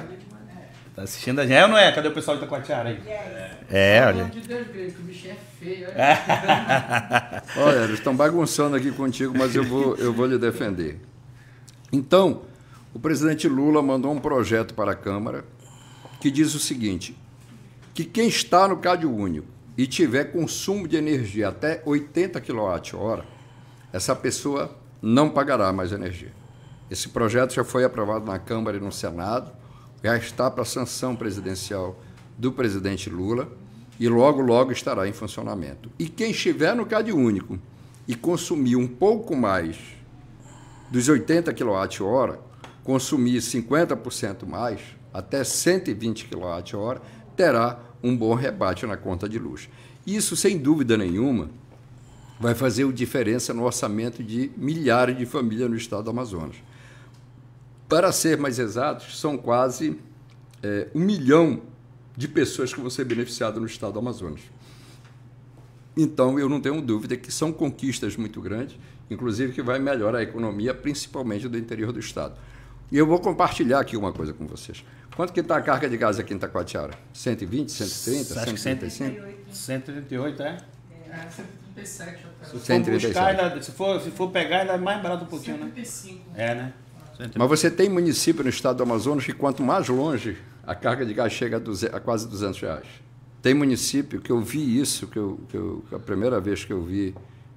Tá assistindo a gente. É ou não é? Cadê o pessoal de Itacoatiara aí? Olha. É nome de Deus grego, que o bicho é feio. Olha, eles estão bagunçando aqui contigo, mas eu vou lhe defender. Então, o presidente Lula mandou um projeto para a Câmara que diz o seguinte, que quem está no Cade Único e tiver consumo de energia até 80 kWh, essa pessoa não pagará mais energia. Esse projeto já foi aprovado na Câmara e no Senado, já está para a sanção presidencial do presidente Lula e logo, logo estará em funcionamento. E quem estiver no Cade Único e consumir um pouco mais dos 80 kWh, consumir 50% mais, até 120 kWh, terá um bom rebate na conta de luz. Isso, sem dúvida nenhuma, vai fazer diferença no orçamento de milhares de famílias no estado do Amazonas. Para ser mais exatos, são quase 1 milhão de pessoas que vão ser beneficiadas no estado do Amazonas. Então, eu não tenho dúvida que são conquistas muito grandes, inclusive que vai melhorar a economia, principalmente do interior do estado. E eu vou compartilhar aqui uma coisa com vocês. Quanto que está a carga de gás aqui em Itacoatiara? 120, 130, Acho 135? 138, é? 137 até. Se for 137. buscar, se for pegar, ainda é mais barato um pouquinho, 135. né? Né? Mas você tem município no estado do Amazonas que quanto mais longe, a carga de gás chega a quase R$200. Tem município que eu vi isso, a primeira vez que eu vi,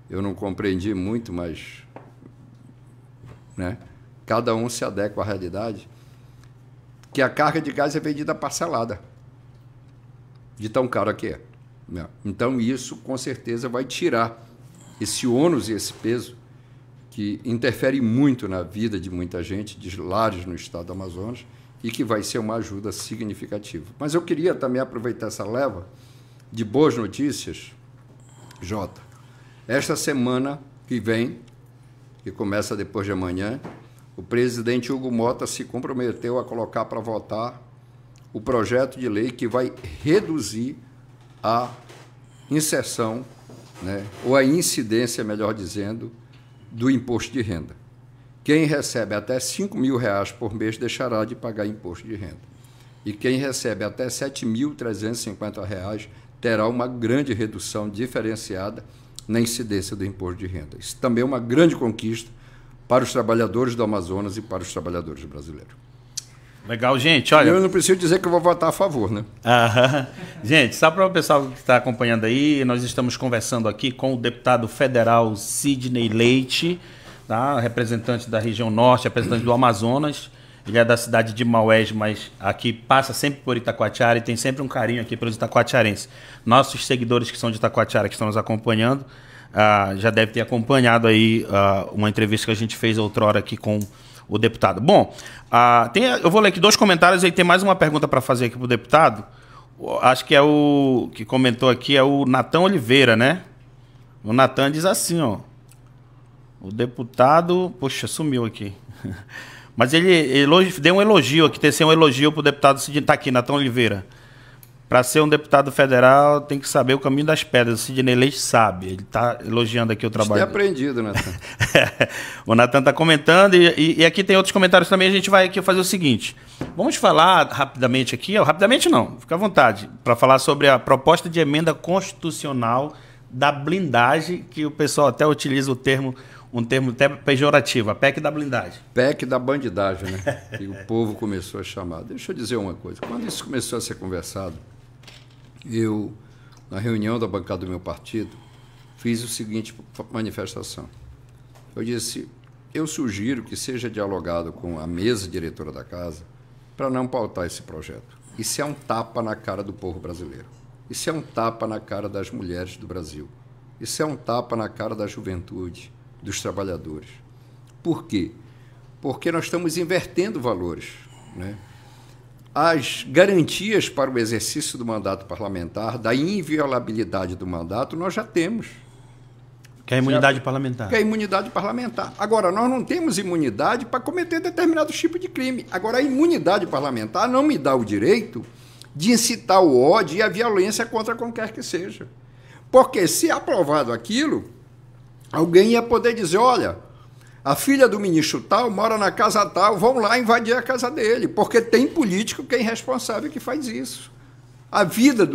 eu não compreendi muito, mas né, cada um se adequa à realidade, que a carga de gás é vendida parcelada, de tão caro que é. Então, isso, com certeza, vai tirar esse ônus e esse peso que interfere muito na vida de muita gente, de lares no estado do Amazonas, e que vai ser uma ajuda significativa. Mas eu queria também aproveitar essa leva de boas notícias, Jota. Esta semana que vem, que começa depois de amanhã, o presidente Hugo Mota se comprometeu a colocar para votar o projeto de lei que vai reduzir a inserção, né, ou a incidência, melhor dizendo, do imposto de renda. Quem recebe até R$5.000 por mês deixará de pagar imposto de renda. E quem recebe até R$7.350 terá uma grande redução diferenciada na incidência do imposto de renda. Isso também é uma grande conquista para os trabalhadores do Amazonas e para os trabalhadores brasileiros. Legal, gente. Olha, eu não preciso dizer que eu vou votar a favor, né? Gente, só para o pessoal que está acompanhando aí, nós estamos conversando aqui com o deputado federal Sidney Leite, tá? Representante da região norte, representante do Amazonas. Ele é da cidade de Maués, mas aqui passa sempre por Itacoatiara e tem sempre um carinho aqui pelos itacoatiarenses. Nossos seguidores que são de Itacoatiara, que estão nos acompanhando, já devem ter acompanhado aí uma entrevista que a gente fez outrora aqui com o deputado. Bom, eu vou ler aqui 2 comentários e tem mais uma pergunta para fazer aqui para o deputado. Acho que é o que comentou aqui, é o Natan Oliveira, né? O Natan diz assim, ó. O deputado... Poxa, sumiu aqui. Mas ele deu um elogio aqui, tem que ser um elogio para o deputado Sidney. Está aqui, Natan Oliveira. Para ser um deputado federal, tem que saber o caminho das pedras. O Sidney Leite sabe. Ele está elogiando aqui o trabalho. Isso é aprendido, Natan. O Natan está comentando. E aqui tem outros comentários também. A gente vai aqui fazer o seguinte. Vamos falar rapidamente aqui. Rapidamente não, fica à vontade. Para falar sobre a proposta de emenda constitucional da blindagem, que o pessoal até utiliza um termo até pejorativo. A PEC da blindagem. PEC da bandidagem, né? Que o povo começou a chamar. Deixa eu dizer uma coisa. Quando isso começou a ser conversado, eu, na reunião da bancada do meu partido, fiz o seguinte manifestação. Eu disse, eu sugiro que seja dialogado com a mesa diretora da casa para não pautar esse projeto. Isso é um tapa na cara do povo brasileiro. Isso é um tapa na cara das mulheres do Brasil. Isso é um tapa na cara da juventude, dos trabalhadores. Por quê? Porque nós estamos invertendo valores, né? As garantias para o exercício do mandato parlamentar, da inviolabilidade do mandato, nós já temos. Que é a imunidade parlamentar. Que é a imunidade parlamentar. Agora, nós não temos imunidade para cometer determinados tipos de crime. Agora, a imunidade parlamentar não me dá o direito de incitar o ódio e a violência contra qualquer que seja. Porque, se aprovado aquilo, alguém ia poder dizer, olha, a filha do ministro tal mora na casa tal, vão lá invadir a casa dele, porque tem político que é irresponsável que faz isso. A vida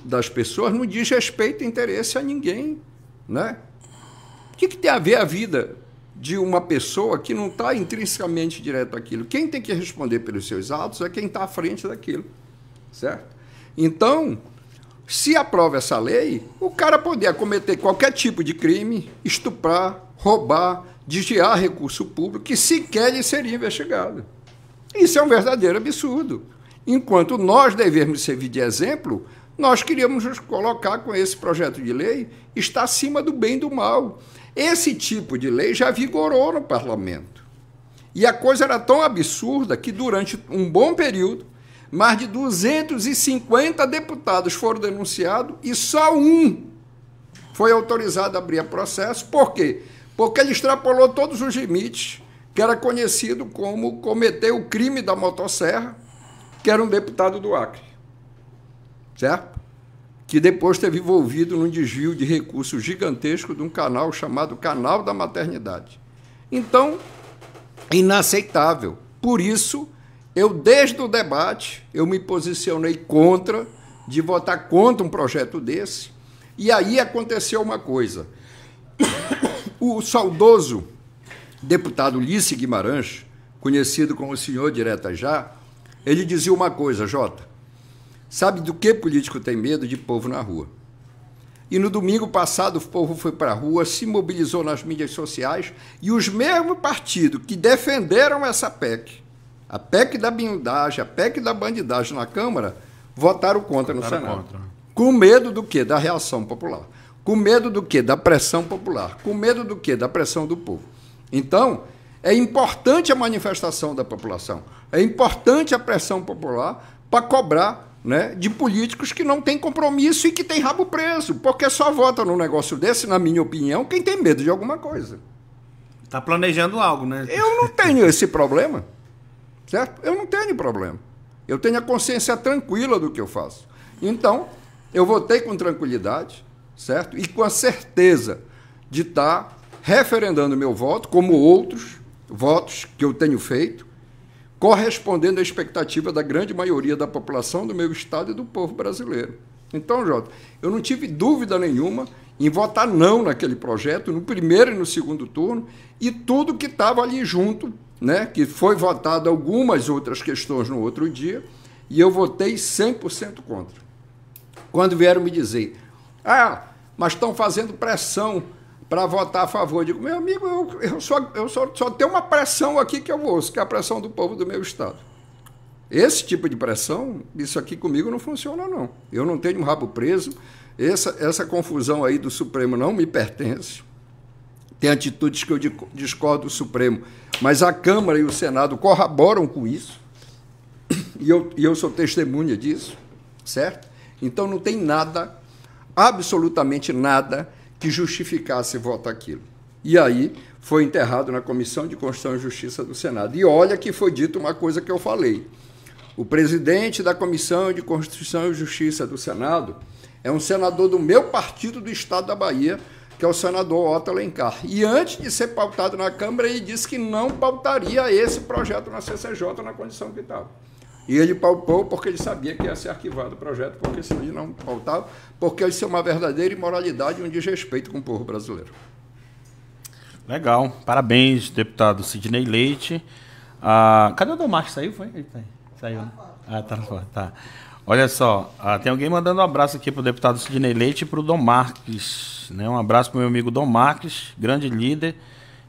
das pessoas não diz respeito e interesse a ninguém, né? O que tem a ver a vida de uma pessoa que não está intrinsecamente direto àquilo? Quem tem que responder pelos seus atos é quem está à frente daquilo, certo? Então, se aprova essa lei, o cara poder cometer qualquer tipo de crime, estuprar, roubar, desviar recurso público, que sequer lhe seria investigado. Isso é um verdadeiro absurdo. Enquanto nós devemos servir de exemplo, nós queríamos nos colocar com esse projeto de lei, está acima do bem e do mal. Esse tipo de lei já vigorou no parlamento. E a coisa era tão absurda que, durante um bom período, mais de 250 deputados foram denunciados e só um foi autorizado a abrir processo. Por quê? Porque ele extrapolou todos os limites, que era conhecido como cometer o crime da motosserra, que era um deputado do Acre, certo? Que depois esteve envolvido num desvio de recursos gigantesco de um canal chamado Canal da Maternidade. Então, inaceitável. Por isso, eu, desde o debate, eu me posicionei contra, de votar contra um projeto desse, e aí aconteceu uma coisa. O saudoso deputado Ulisses Guimarães, conhecido como o senhor Direta Já, ele dizia uma coisa, Jota, sabe do que político tem medo? De povo na rua. E no domingo passado o povo foi para a rua, se mobilizou nas mídias sociais e os mesmos partidos que defenderam essa PEC, a PEC da blindagem, a PEC da bandidagem na Câmara, votaram contra no Senado. Com medo do quê? Da reação popular. Com medo do quê? Da pressão popular. Com medo do quê? Da pressão do povo. Então, é importante a manifestação da população. É importante a pressão popular para cobrar, né, de políticos que não têm compromisso e que têm rabo preso, porque só vota num negócio desse, na minha opinião, quem tem medo de alguma coisa. Está planejando algo, né? Eu não tenho esse problema, certo? Eu não tenho problema. Eu tenho a consciência tranquila do que eu faço. Então, eu votei com tranquilidade, certo? E com a certeza de estar referendando meu voto, como outros votos que eu tenho feito, correspondendo à expectativa da grande maioria da população do meu estado e do povo brasileiro. Então, Jota, eu não tive dúvida nenhuma em votar não naquele projeto, no primeiro e no segundo turno, e tudo que estava ali junto, né, que foi votado algumas outras questões no outro dia, e eu votei 100% contra. Quando vieram me dizer, mas estão fazendo pressão para votar a favor. Eu digo, meu amigo, eu só tenho uma pressão aqui que eu ouço, que é a pressão do povo do meu estado. Esse tipo de pressão, isso aqui comigo não funciona, não. Eu não tenho um rabo preso, essa confusão aí do Supremo não me pertence. Tem atitudes que eu discordo do Supremo, mas a Câmara e o Senado corroboram com isso, e eu sou testemunha disso, certo? Então não tem nada, absolutamente nada, que justificasse votar aquilo. E aí foi enterrado na Comissão de Constituição e Justiça do Senado. E olha que foi dito uma coisa que eu falei. O presidente da Comissão de Constituição e Justiça do Senado é um senador do meu partido do estado da Bahia, que é o senador Otto Alencar. E antes de ser pautado na Câmara, ele disse que não pautaria esse projeto na CCJ na condição que estava. E ele pautou porque ele sabia que ia ser arquivado o projeto, porque se ele não pautava, porque isso é uma verdadeira imoralidade e um desrespeito com o povo brasileiro. Legal. Parabéns, deputado Sidney Leite. Cadê o Domar? Saiu, foi? Ele tá aí. Saiu, né? Tá fora. Tá. Olha só, tem alguém mandando um abraço aqui para o deputado Sidney Leite e para o Dom Marques, né? Um abraço para o meu amigo Dom Marques, grande líder,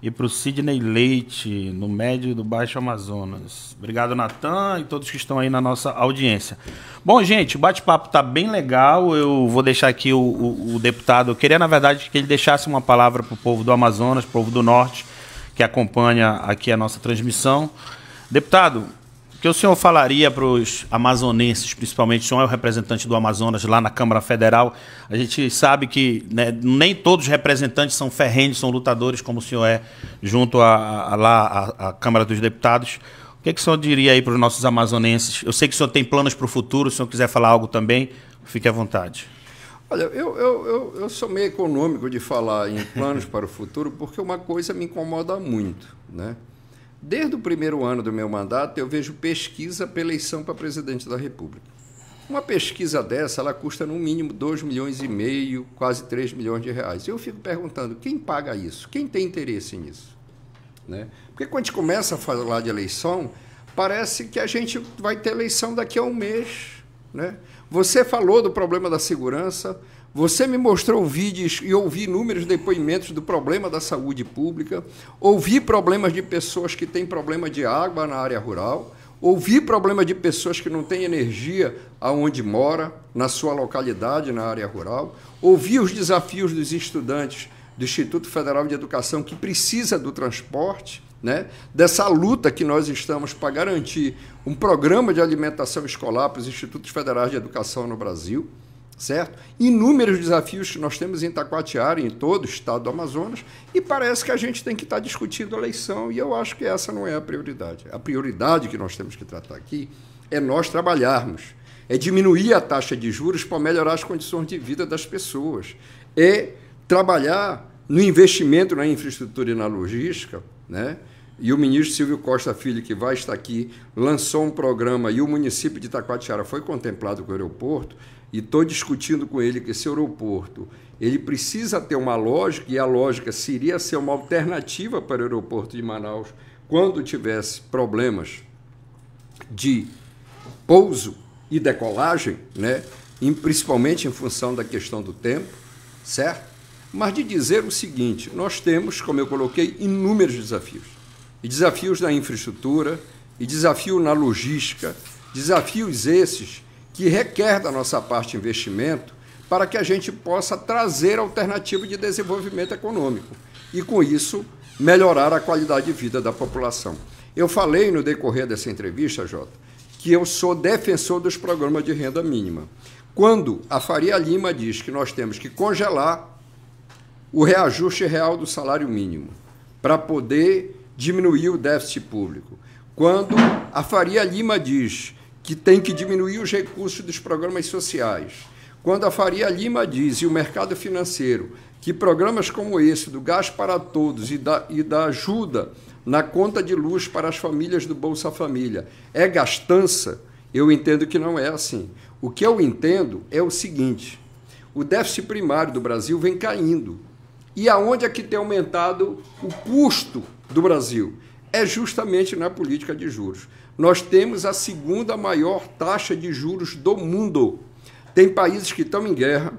e para o Sidney Leite, no médio do Baixo Amazonas. Obrigado, Natan, e todos que estão aí na nossa audiência. Bom, gente, o bate-papo está bem legal. Eu vou deixar aqui o deputado. Eu queria, na verdade, que ele deixasse uma palavra para o povo do Amazonas, para o povo do Norte, que acompanha aqui a nossa transmissão. Deputado, o que o senhor falaria para os amazonenses, principalmente, o senhor é o representante do Amazonas lá na Câmara Federal, a gente sabe que, né, nem todos os representantes são ferrenhos, são lutadores, como o senhor é, junto à Câmara dos Deputados. O que o senhor diria aí para os nossos amazonenses? Eu sei que o senhor tem planos para o futuro, se o senhor quiser falar algo também, fique à vontade. Olha, eu sou meio econômico de falar em planos para o futuro, porque uma coisa me incomoda muito, né? Desde o primeiro ano do meu mandato, eu vejo pesquisa para eleição para presidente da República. Uma pesquisa dessa, ela custa no mínimo 2,5 milhões, quase 3 milhões de reais. Eu fico perguntando, quem paga isso? Quem tem interesse nisso? Né? Porque quando a gente começa a falar de eleição, parece que a gente vai ter eleição daqui a um mês. Né? Você falou do problema da segurança, você me mostrou vídeos e ouvi inúmeros depoimentos do problema da saúde pública, ouvi problemas de pessoas que têm problema de água na área rural, ouvi problema de pessoas que não têm energia aonde mora, na sua localidade, na área rural, ouvi os desafios dos estudantes do Instituto Federal de Educação que precisa do transporte, né? Dessa luta que nós estamos para garantir um programa de alimentação escolar para os Institutos Federais de Educação no Brasil, certo? Inúmeros desafios que nós temos em Itacoatiara, em todo o estado do Amazonas, e parece que a gente tem que estar discutindo a eleição, e eu acho que essa não é a prioridade. A prioridade que nós temos que tratar aqui é nós trabalharmos, é diminuir a taxa de juros para melhorar as condições de vida das pessoas, é trabalhar no investimento na infraestrutura e na logística, né? E o ministro Silvio Costa Filho, que vai estar aqui, lançou um programa, e o município de Itacoatiara foi contemplado com o aeroporto, e estou discutindo com ele que esse aeroporto ele precisa ter uma lógica, e a lógica seria ser uma alternativa para o aeroporto de Manaus quando tivesse problemas de pouso e decolagem, né? Principalmente em função da questão do tempo, certo? Mas de dizer o seguinte, nós temos, como eu coloquei, inúmeros desafios. E desafios na infraestrutura, e desafio na logística, desafios esses que requer da nossa parte investimento para que a gente possa trazer alternativa de desenvolvimento econômico e, com isso, melhorar a qualidade de vida da população. Eu falei no decorrer dessa entrevista, Jota, que eu sou defensor dos programas de renda mínima. Quando a Faria Lima diz que nós temos que congelar o reajuste real do salário mínimo para poder diminuir o déficit público, quando a Faria Lima diz que tem que diminuir os recursos dos programas sociais, quando a Faria Lima diz, e o mercado financeiro, que programas como esse, do gás para todos e da ajuda na conta de luz para as famílias do Bolsa Família, é gastança, eu entendo que não é assim. O que eu entendo é o seguinte, o déficit primário do Brasil vem caindo. E aonde é que tem aumentado o custo do Brasil? É justamente na política de juros. Nós temos a segunda maior taxa de juros do mundo. Tem países que estão em guerra,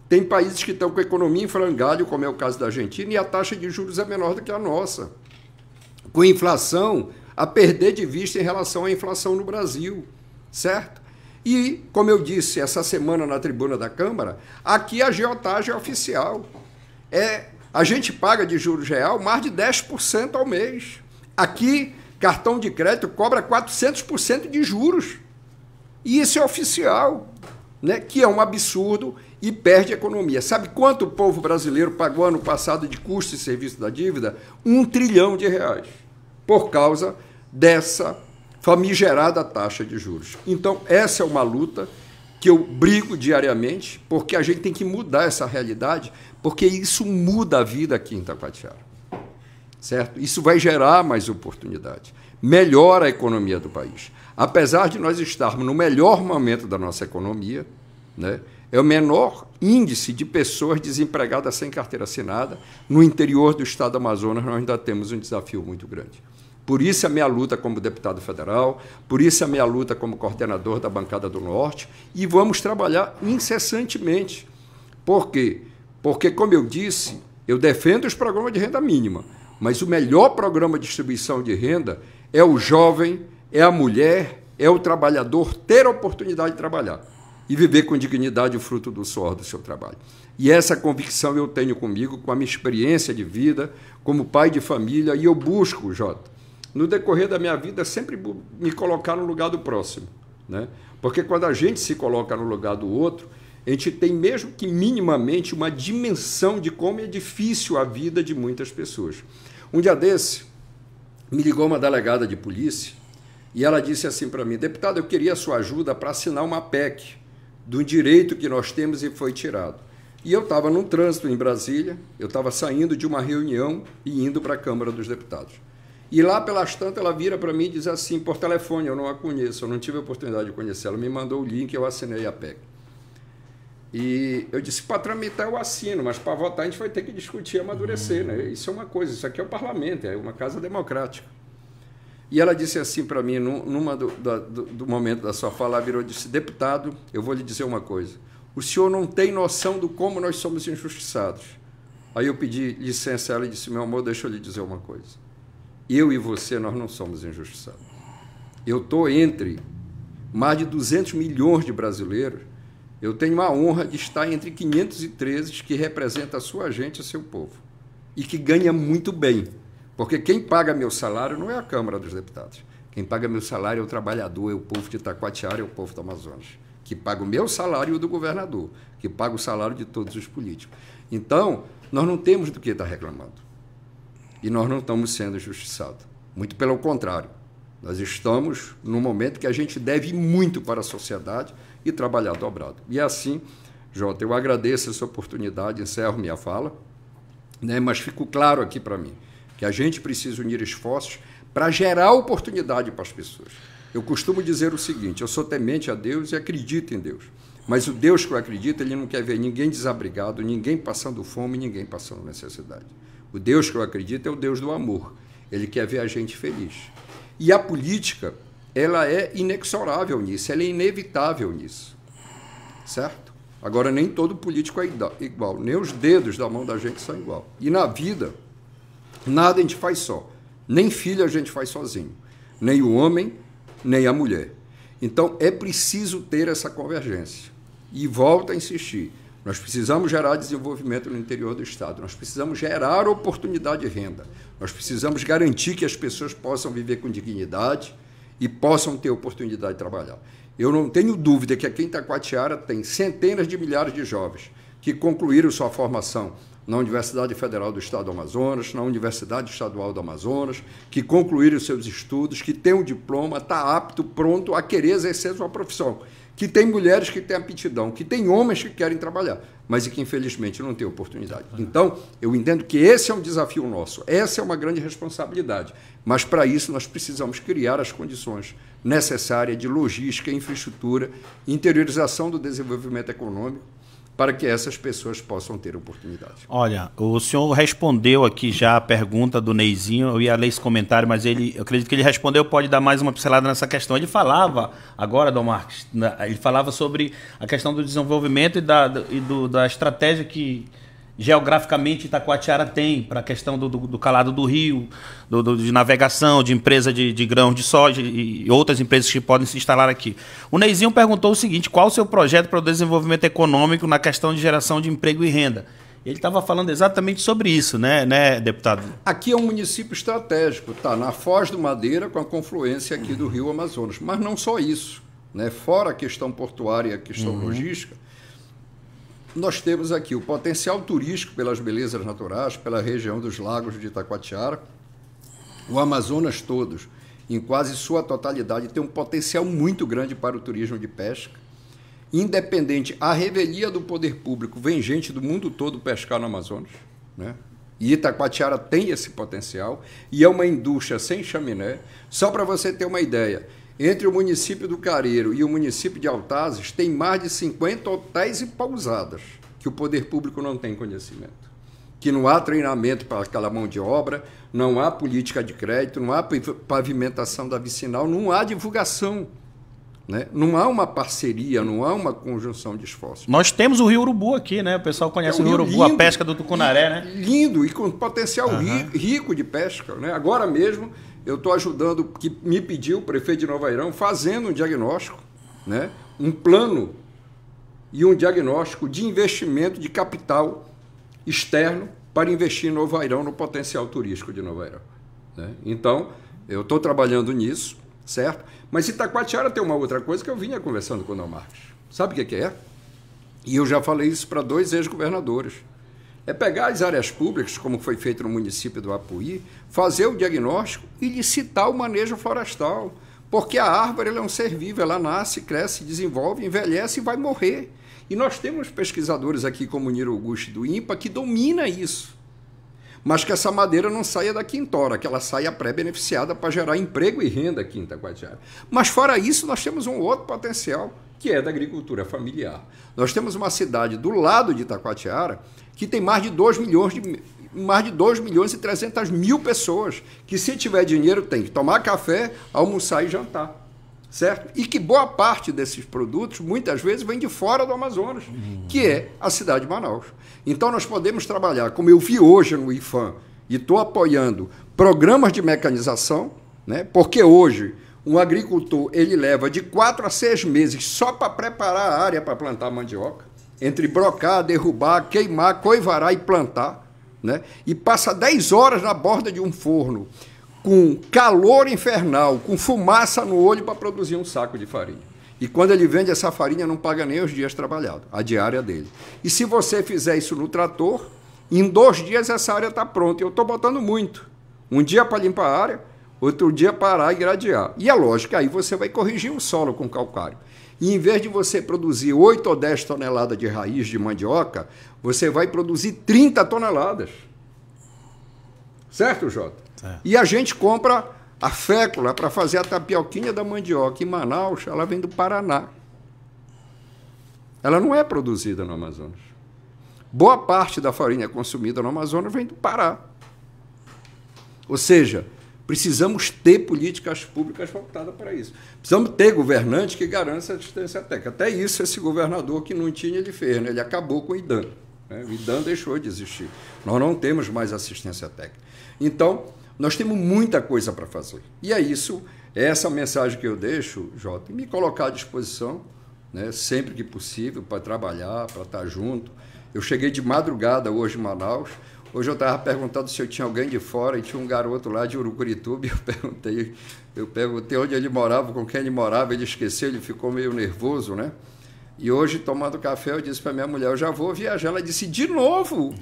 tem países que estão com a economia em frangalho, como é o caso da Argentina, e a taxa de juros é menor do que a nossa. Com inflação a perder de vista em relação à inflação no Brasil, certo? E, como eu disse essa semana na tribuna da Câmara, aqui a agiotagem é oficial. A gente paga de juros real mais de 10% ao mês. Aqui, cartão de crédito cobra 400% de juros. E isso é oficial, né? Que é um absurdo e perde a economia. Sabe quanto o povo brasileiro pagou ano passado de custo e serviço da dívida? R$1 trilhão, por causa dessa famigerada taxa de juros. Então, essa é uma luta que eu brigo diariamente, porque a gente tem que mudar essa realidade, porque isso muda a vida aqui em Itacoatiara. Certo? Isso vai gerar mais oportunidade, melhora a economia do país. Apesar de nós estarmos no melhor momento da nossa economia, né, é o menor índice de pessoas desempregadas sem carteira assinada. No interior do estado do Amazonas, nós ainda temos um desafio muito grande. Por isso a minha luta como deputado federal, por isso a minha luta como coordenador da bancada do Norte, e vamos trabalhar incessantemente. Por quê? Porque, como eu disse, eu defendo os programas de renda mínima, mas o melhor programa de distribuição de renda é o jovem, é a mulher, é o trabalhador ter a oportunidade de trabalhar e viver com dignidade o fruto do suor do seu trabalho. E essa convicção eu tenho comigo, com a minha experiência de vida, como pai de família, e eu busco, Jota, no decorrer da minha vida, sempre me colocar no lugar do próximo, né? Porque quando a gente se coloca no lugar do outro, a gente tem mesmo que minimamente uma dimensão de como é difícil a vida de muitas pessoas. Um dia desse, me ligou uma delegada de polícia e ela disse assim para mim: deputado, eu queria a sua ajuda para assinar uma PEC do direito que nós temos e foi tirado. E eu estava no trânsito em Brasília, eu estava saindo de uma reunião e indo para a Câmara dos Deputados. E lá, pelas tantas, ela vira para mim e diz assim, por telefone, eu não a conheço, eu não tive a oportunidade de conhecê-la, me mandou o link e eu assinei a PEC. E eu disse, para tramitar eu assino, mas para votar a gente vai ter que discutir e amadurecer, né? Isso é uma coisa, isso aqui é o parlamento, é uma casa democrática. E ela disse assim para mim, numa do momento da sua fala, ela virou e disse, deputado, eu vou lhe dizer uma coisa, o senhor não tem noção do como nós somos injustiçados. Aí eu pedi licença a ela e disse, meu amor, deixa eu lhe dizer uma coisa. Eu e você, nós não somos injustiçados. Eu estou entre mais de 200 milhões de brasileiros, eu tenho a honra de estar entre 513 que representa a sua gente e o seu povo. E que ganha muito bem. Porque quem paga meu salário não é a Câmara dos Deputados. Quem paga meu salário é o trabalhador, é o povo de Itacoatiara, é o povo do Amazonas. Que paga o meu salário e o do governador. Que paga o salário de todos os políticos. Então, nós não temos do que estar reclamando. E nós não estamos sendo injustiçados. Muito pelo contrário. Nós estamos num momento que a gente deve muito para a sociedade e trabalhar dobrado. E assim, Jota, eu agradeço essa oportunidade, encerro minha fala, né, mas fico claro aqui para mim que a gente precisa unir esforços para gerar oportunidade para as pessoas. Eu costumo dizer o seguinte, eu sou temente a Deus e acredito em Deus, mas o Deus que eu acredito, ele não quer ver ninguém desabrigado, ninguém passando fome, ninguém passando necessidade. O Deus que eu acredito é o Deus do amor. Ele quer ver a gente feliz. E a política, ela é inexorável nisso, ela é inevitável nisso. Certo? Agora, nem todo político é igual, nem os dedos da mão da gente são igual. E na vida, nada a gente faz só. Nem filho a gente faz sozinho. Nem o homem, nem a mulher. Então, é preciso ter essa convergência. E volto a insistir. Nós precisamos gerar desenvolvimento no interior do Estado, nós precisamos gerar oportunidade de renda, nós precisamos garantir que as pessoas possam viver com dignidade e possam ter oportunidade de trabalhar. Eu não tenho dúvida que aqui em Itacoatiara tem centenas de milhares de jovens que concluíram sua formação na Universidade Federal do Estado do Amazonas, na Universidade Estadual do Amazonas, que concluíram seus estudos, que têm um diploma, está apto, pronto a querer exercer sua profissão. Que tem mulheres que têm aptidão, que tem homens que querem trabalhar, mas que, infelizmente, não têm oportunidade. Então, eu entendo que esse é um desafio nosso, essa é uma grande responsabilidade, mas, para isso, nós precisamos criar as condições necessárias de logística, infraestrutura, interiorização do desenvolvimento econômico, para que essas pessoas possam ter oportunidade. Olha, o senhor respondeu aqui já a pergunta do Neizinho, eu ia ler esse comentário, mas eu acredito que ele respondeu, pode dar mais uma pincelada nessa questão. Ele falava, agora, Dom Marques, ele falava sobre a questão do desenvolvimento e da estratégia que geograficamente Itacoatiara tem para a questão do calado do rio, de navegação, de empresa de grãos de soja e outras empresas que podem se instalar aqui. O Neizinho perguntou o seguinte, qual o seu projeto para o desenvolvimento econômico na questão de geração de emprego e renda? Ele estava falando exatamente sobre isso, né, deputado? Aqui é um município estratégico, está na Foz do Madeira, com a confluência aqui do rio Amazonas, mas não só isso, né? Fora a questão portuária e a questão logística, nós temos aqui o potencial turístico pelas belezas naturais, pela região dos lagos de Itacoatiara. O Amazonas todos, em quase sua totalidade, tem um potencial muito grande para o turismo de pesca. Independente, a revelia do poder público, vem gente do mundo todo pescar no Amazonas, né? E Itacoatiara tem esse potencial, e é uma indústria sem chaminé. Só para você ter uma ideia, entre o município do Careiro e o município de Altazes, tem mais de 50 hotéis e pousadas que o poder público não tem conhecimento. que não há treinamento para aquela mão de obra, não há política de crédito, não há pavimentação da vicinal, não há divulgação. Né? Não há uma parceria, não há uma conjunção de esforços. Nós temos o Rio Urubu aqui, né? O pessoal conhece o Rio Urubu, lindo, a pesca do Tucunaré, né? Lindo e com potencial rico de pesca. Né? Agora mesmo eu estou ajudando, que me pediu o prefeito de Nova Airão, fazendo um diagnóstico, né? Um plano e um diagnóstico de investimento de capital externo para investir em Nova Airão, no potencial turístico de Nova Airão. Né? Então, eu estou trabalhando nisso, certo? Mas Itacoatiara tem uma outra coisa que eu vinha conversando com o Dom Marcos. Sabe o que é? E eu já falei isso para 2 ex-governadores. É pegar as áreas públicas, como foi feito no município do Apuí, fazer o diagnóstico e licitar o manejo florestal. Porque a árvore ela é um ser vivo, ela nasce, cresce, desenvolve, envelhece e vai morrer. E nós temos pesquisadores aqui, como o Niro Augusto do INPA, que domina isso. Mas que essa madeira não saia da quintora, que ela saia pré-beneficiada para gerar emprego e renda aqui em Itacoatiara. Mas fora isso, nós temos um outro potencial, que é da agricultura familiar. Nós temos uma cidade do lado de Itacoatiara que tem mais de 2 milhões e 300 mil pessoas, que se tiver dinheiro tem que tomar café, almoçar e jantar. Certo? E que boa parte desses produtos, muitas vezes, vem de fora do Amazonas, que é a cidade de Manaus. Então, nós podemos trabalhar, como eu vi hoje no IFAM, e estou apoiando programas de mecanização, né? Porque hoje um agricultor ele leva de 4 a 6 meses só para preparar a área para plantar mandioca, entre brocar, derrubar, queimar, coivarar e plantar, né? E passa 10 horas na borda de um forno, com calor infernal, com fumaça no olho para produzir um saco de farinha. E quando ele vende essa farinha, não paga nem os dias trabalhados, a diária dele. E se você fizer isso no trator, em 2 dias essa área está pronta. Eu estou botando muito. Um dia para limpar a área, outro dia parar e gradear. E é lógico que aí você vai corrigir o solo com calcário. E em vez de você produzir 8 ou 10 toneladas de raiz de mandioca, você vai produzir 30 toneladas. Certo, Jota? E a gente compra a fécula para fazer a tapioquinha da mandioca em Manaus, ela vem do Paraná. Ela não é produzida no Amazonas. Boa parte da farinha consumida no Amazonas vem do Pará. Ou seja, precisamos ter políticas públicas voltadas para isso. Precisamos ter governantes que garantam essa assistência técnica. Até isso, esse governador que não tinha, ele fez, né? Ele acabou com o IDAM. Né? O IDAM deixou de existir. Nós não temos mais assistência técnica. Então, nós temos muita coisa para fazer. E é isso, é essa mensagem que eu deixo, Jota, e me colocar à disposição, né, sempre que possível, para trabalhar, para estar junto. Eu cheguei de madrugada hoje em Manaus. Hoje eu estava perguntando se eu tinha alguém de fora e tinha um garoto lá de Urucurituba. Eu perguntei onde ele morava, com quem ele morava, ele esqueceu, ele ficou meio nervoso, né? E hoje, tomando café, eu disse para minha mulher, eu já vou viajar. Ela disse, de novo?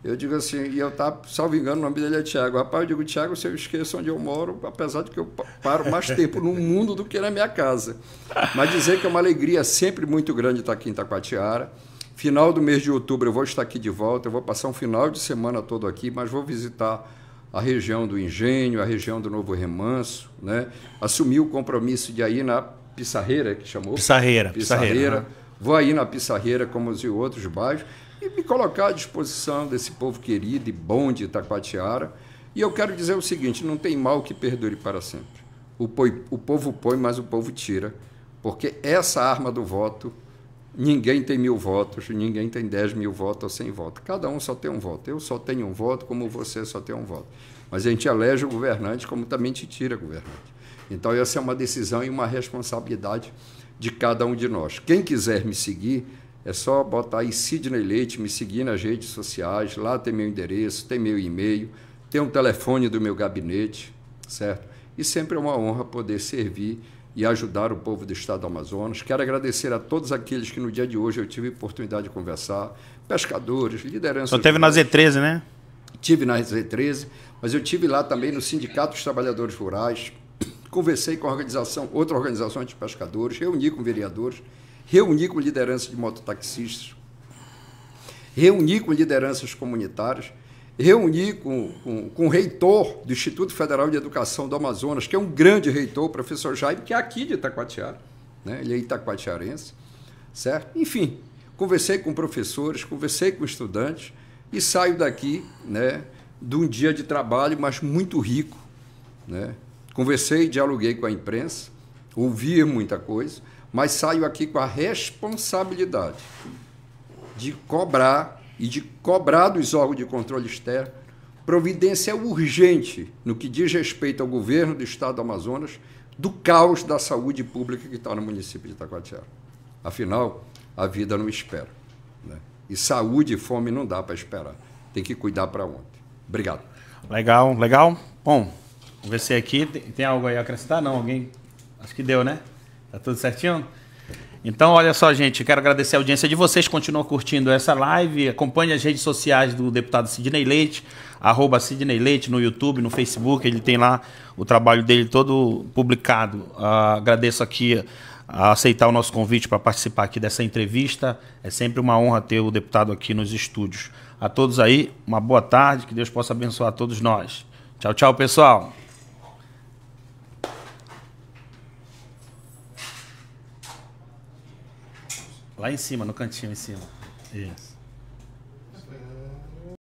Eu digo assim, e eu estava, salvo engano, o nome dele é Tiago. Rapaz, eu digo, Tiago, se eu esqueço onde eu moro, apesar de que eu paro mais tempo no mundo do que na minha casa. Mas dizer que é uma alegria sempre muito grande estar aqui em Itacoatiara. Final do mês de outubro eu vou estar aqui de volta, eu vou passar um final de semana todo aqui, mas vou visitar a região do Engenho, a região do Novo Remanso, né? Assumi o compromisso de ir na Pissarreira, que chamou? Pissarreira. Vou aí na Pissarreira, como os outros bairros, e me colocar à disposição desse povo querido e bom de Itacoatiara. E eu quero dizer o seguinte, não tem mal que perdure para sempre. O povo põe, mas o povo tira, porque essa arma do voto, ninguém tem 1000 votos, ninguém tem 10 mil votos ou 100 votos. Cada um só tem um voto. Eu só tenho um voto, como você só tem um voto. Mas a gente elege o governante, como também te tira governante. Então, essa é uma decisão e uma responsabilidade de cada um de nós. Quem quiser me seguir, é só botar aí Sidney Leite, me seguir nas redes sociais, lá tem meu endereço, tem meu e-mail, tem um telefone do meu gabinete, certo? E sempre é uma honra poder servir e ajudar o povo do estado do Amazonas. Quero agradecer a todos aqueles que no dia de hoje eu tive a oportunidade de conversar, pescadores, lideranças... Só teve na Z13, né? Tive na Z13, mas eu tive lá também no Sindicato dos Trabalhadores Rurais, conversei com outra organização de pescadores, reuni com vereadores, reuni com lideranças de mototaxistas, reuni com lideranças comunitárias, reuni com o reitor do Instituto Federal de Educação do Amazonas, que é um grande reitor, o professor Jaime, que é aqui de Itacoatiara, né? Ele é itacoatiarense, certo? Enfim, conversei com professores, conversei com estudantes e saio daqui, né, de um dia de trabalho, mas muito rico, né? Conversei, dialoguei com a imprensa, ouvi muita coisa, mas saio aqui com a responsabilidade de cobrar e de cobrar dos órgãos de controle externo providência urgente no que diz respeito ao governo do Estado do Amazonas do caos da saúde pública que está no município de Itacoatiara. Afinal, a vida não espera, né? E saúde e fome não dá para esperar. Tem que cuidar para ontem. Obrigado. Legal, legal. Bom, vamos ver se aqui tem algo aí a acrescentar. Não, alguém... Acho que deu, né? Tá tudo certinho? Então, olha só, gente, quero agradecer a audiência de vocês, continuam curtindo essa live, acompanhe as redes sociais do deputado Sidney Leite, @Sidney Leite no YouTube, no Facebook, ele tem lá o trabalho dele todo publicado. Agradeço aqui a aceitar o nosso convite para participar aqui dessa entrevista, é sempre uma honra ter o deputado aqui nos estúdios. A todos aí, uma boa tarde, que Deus possa abençoar todos nós. Tchau, tchau, pessoal. Lá em cima, no cantinho em cima. Isso.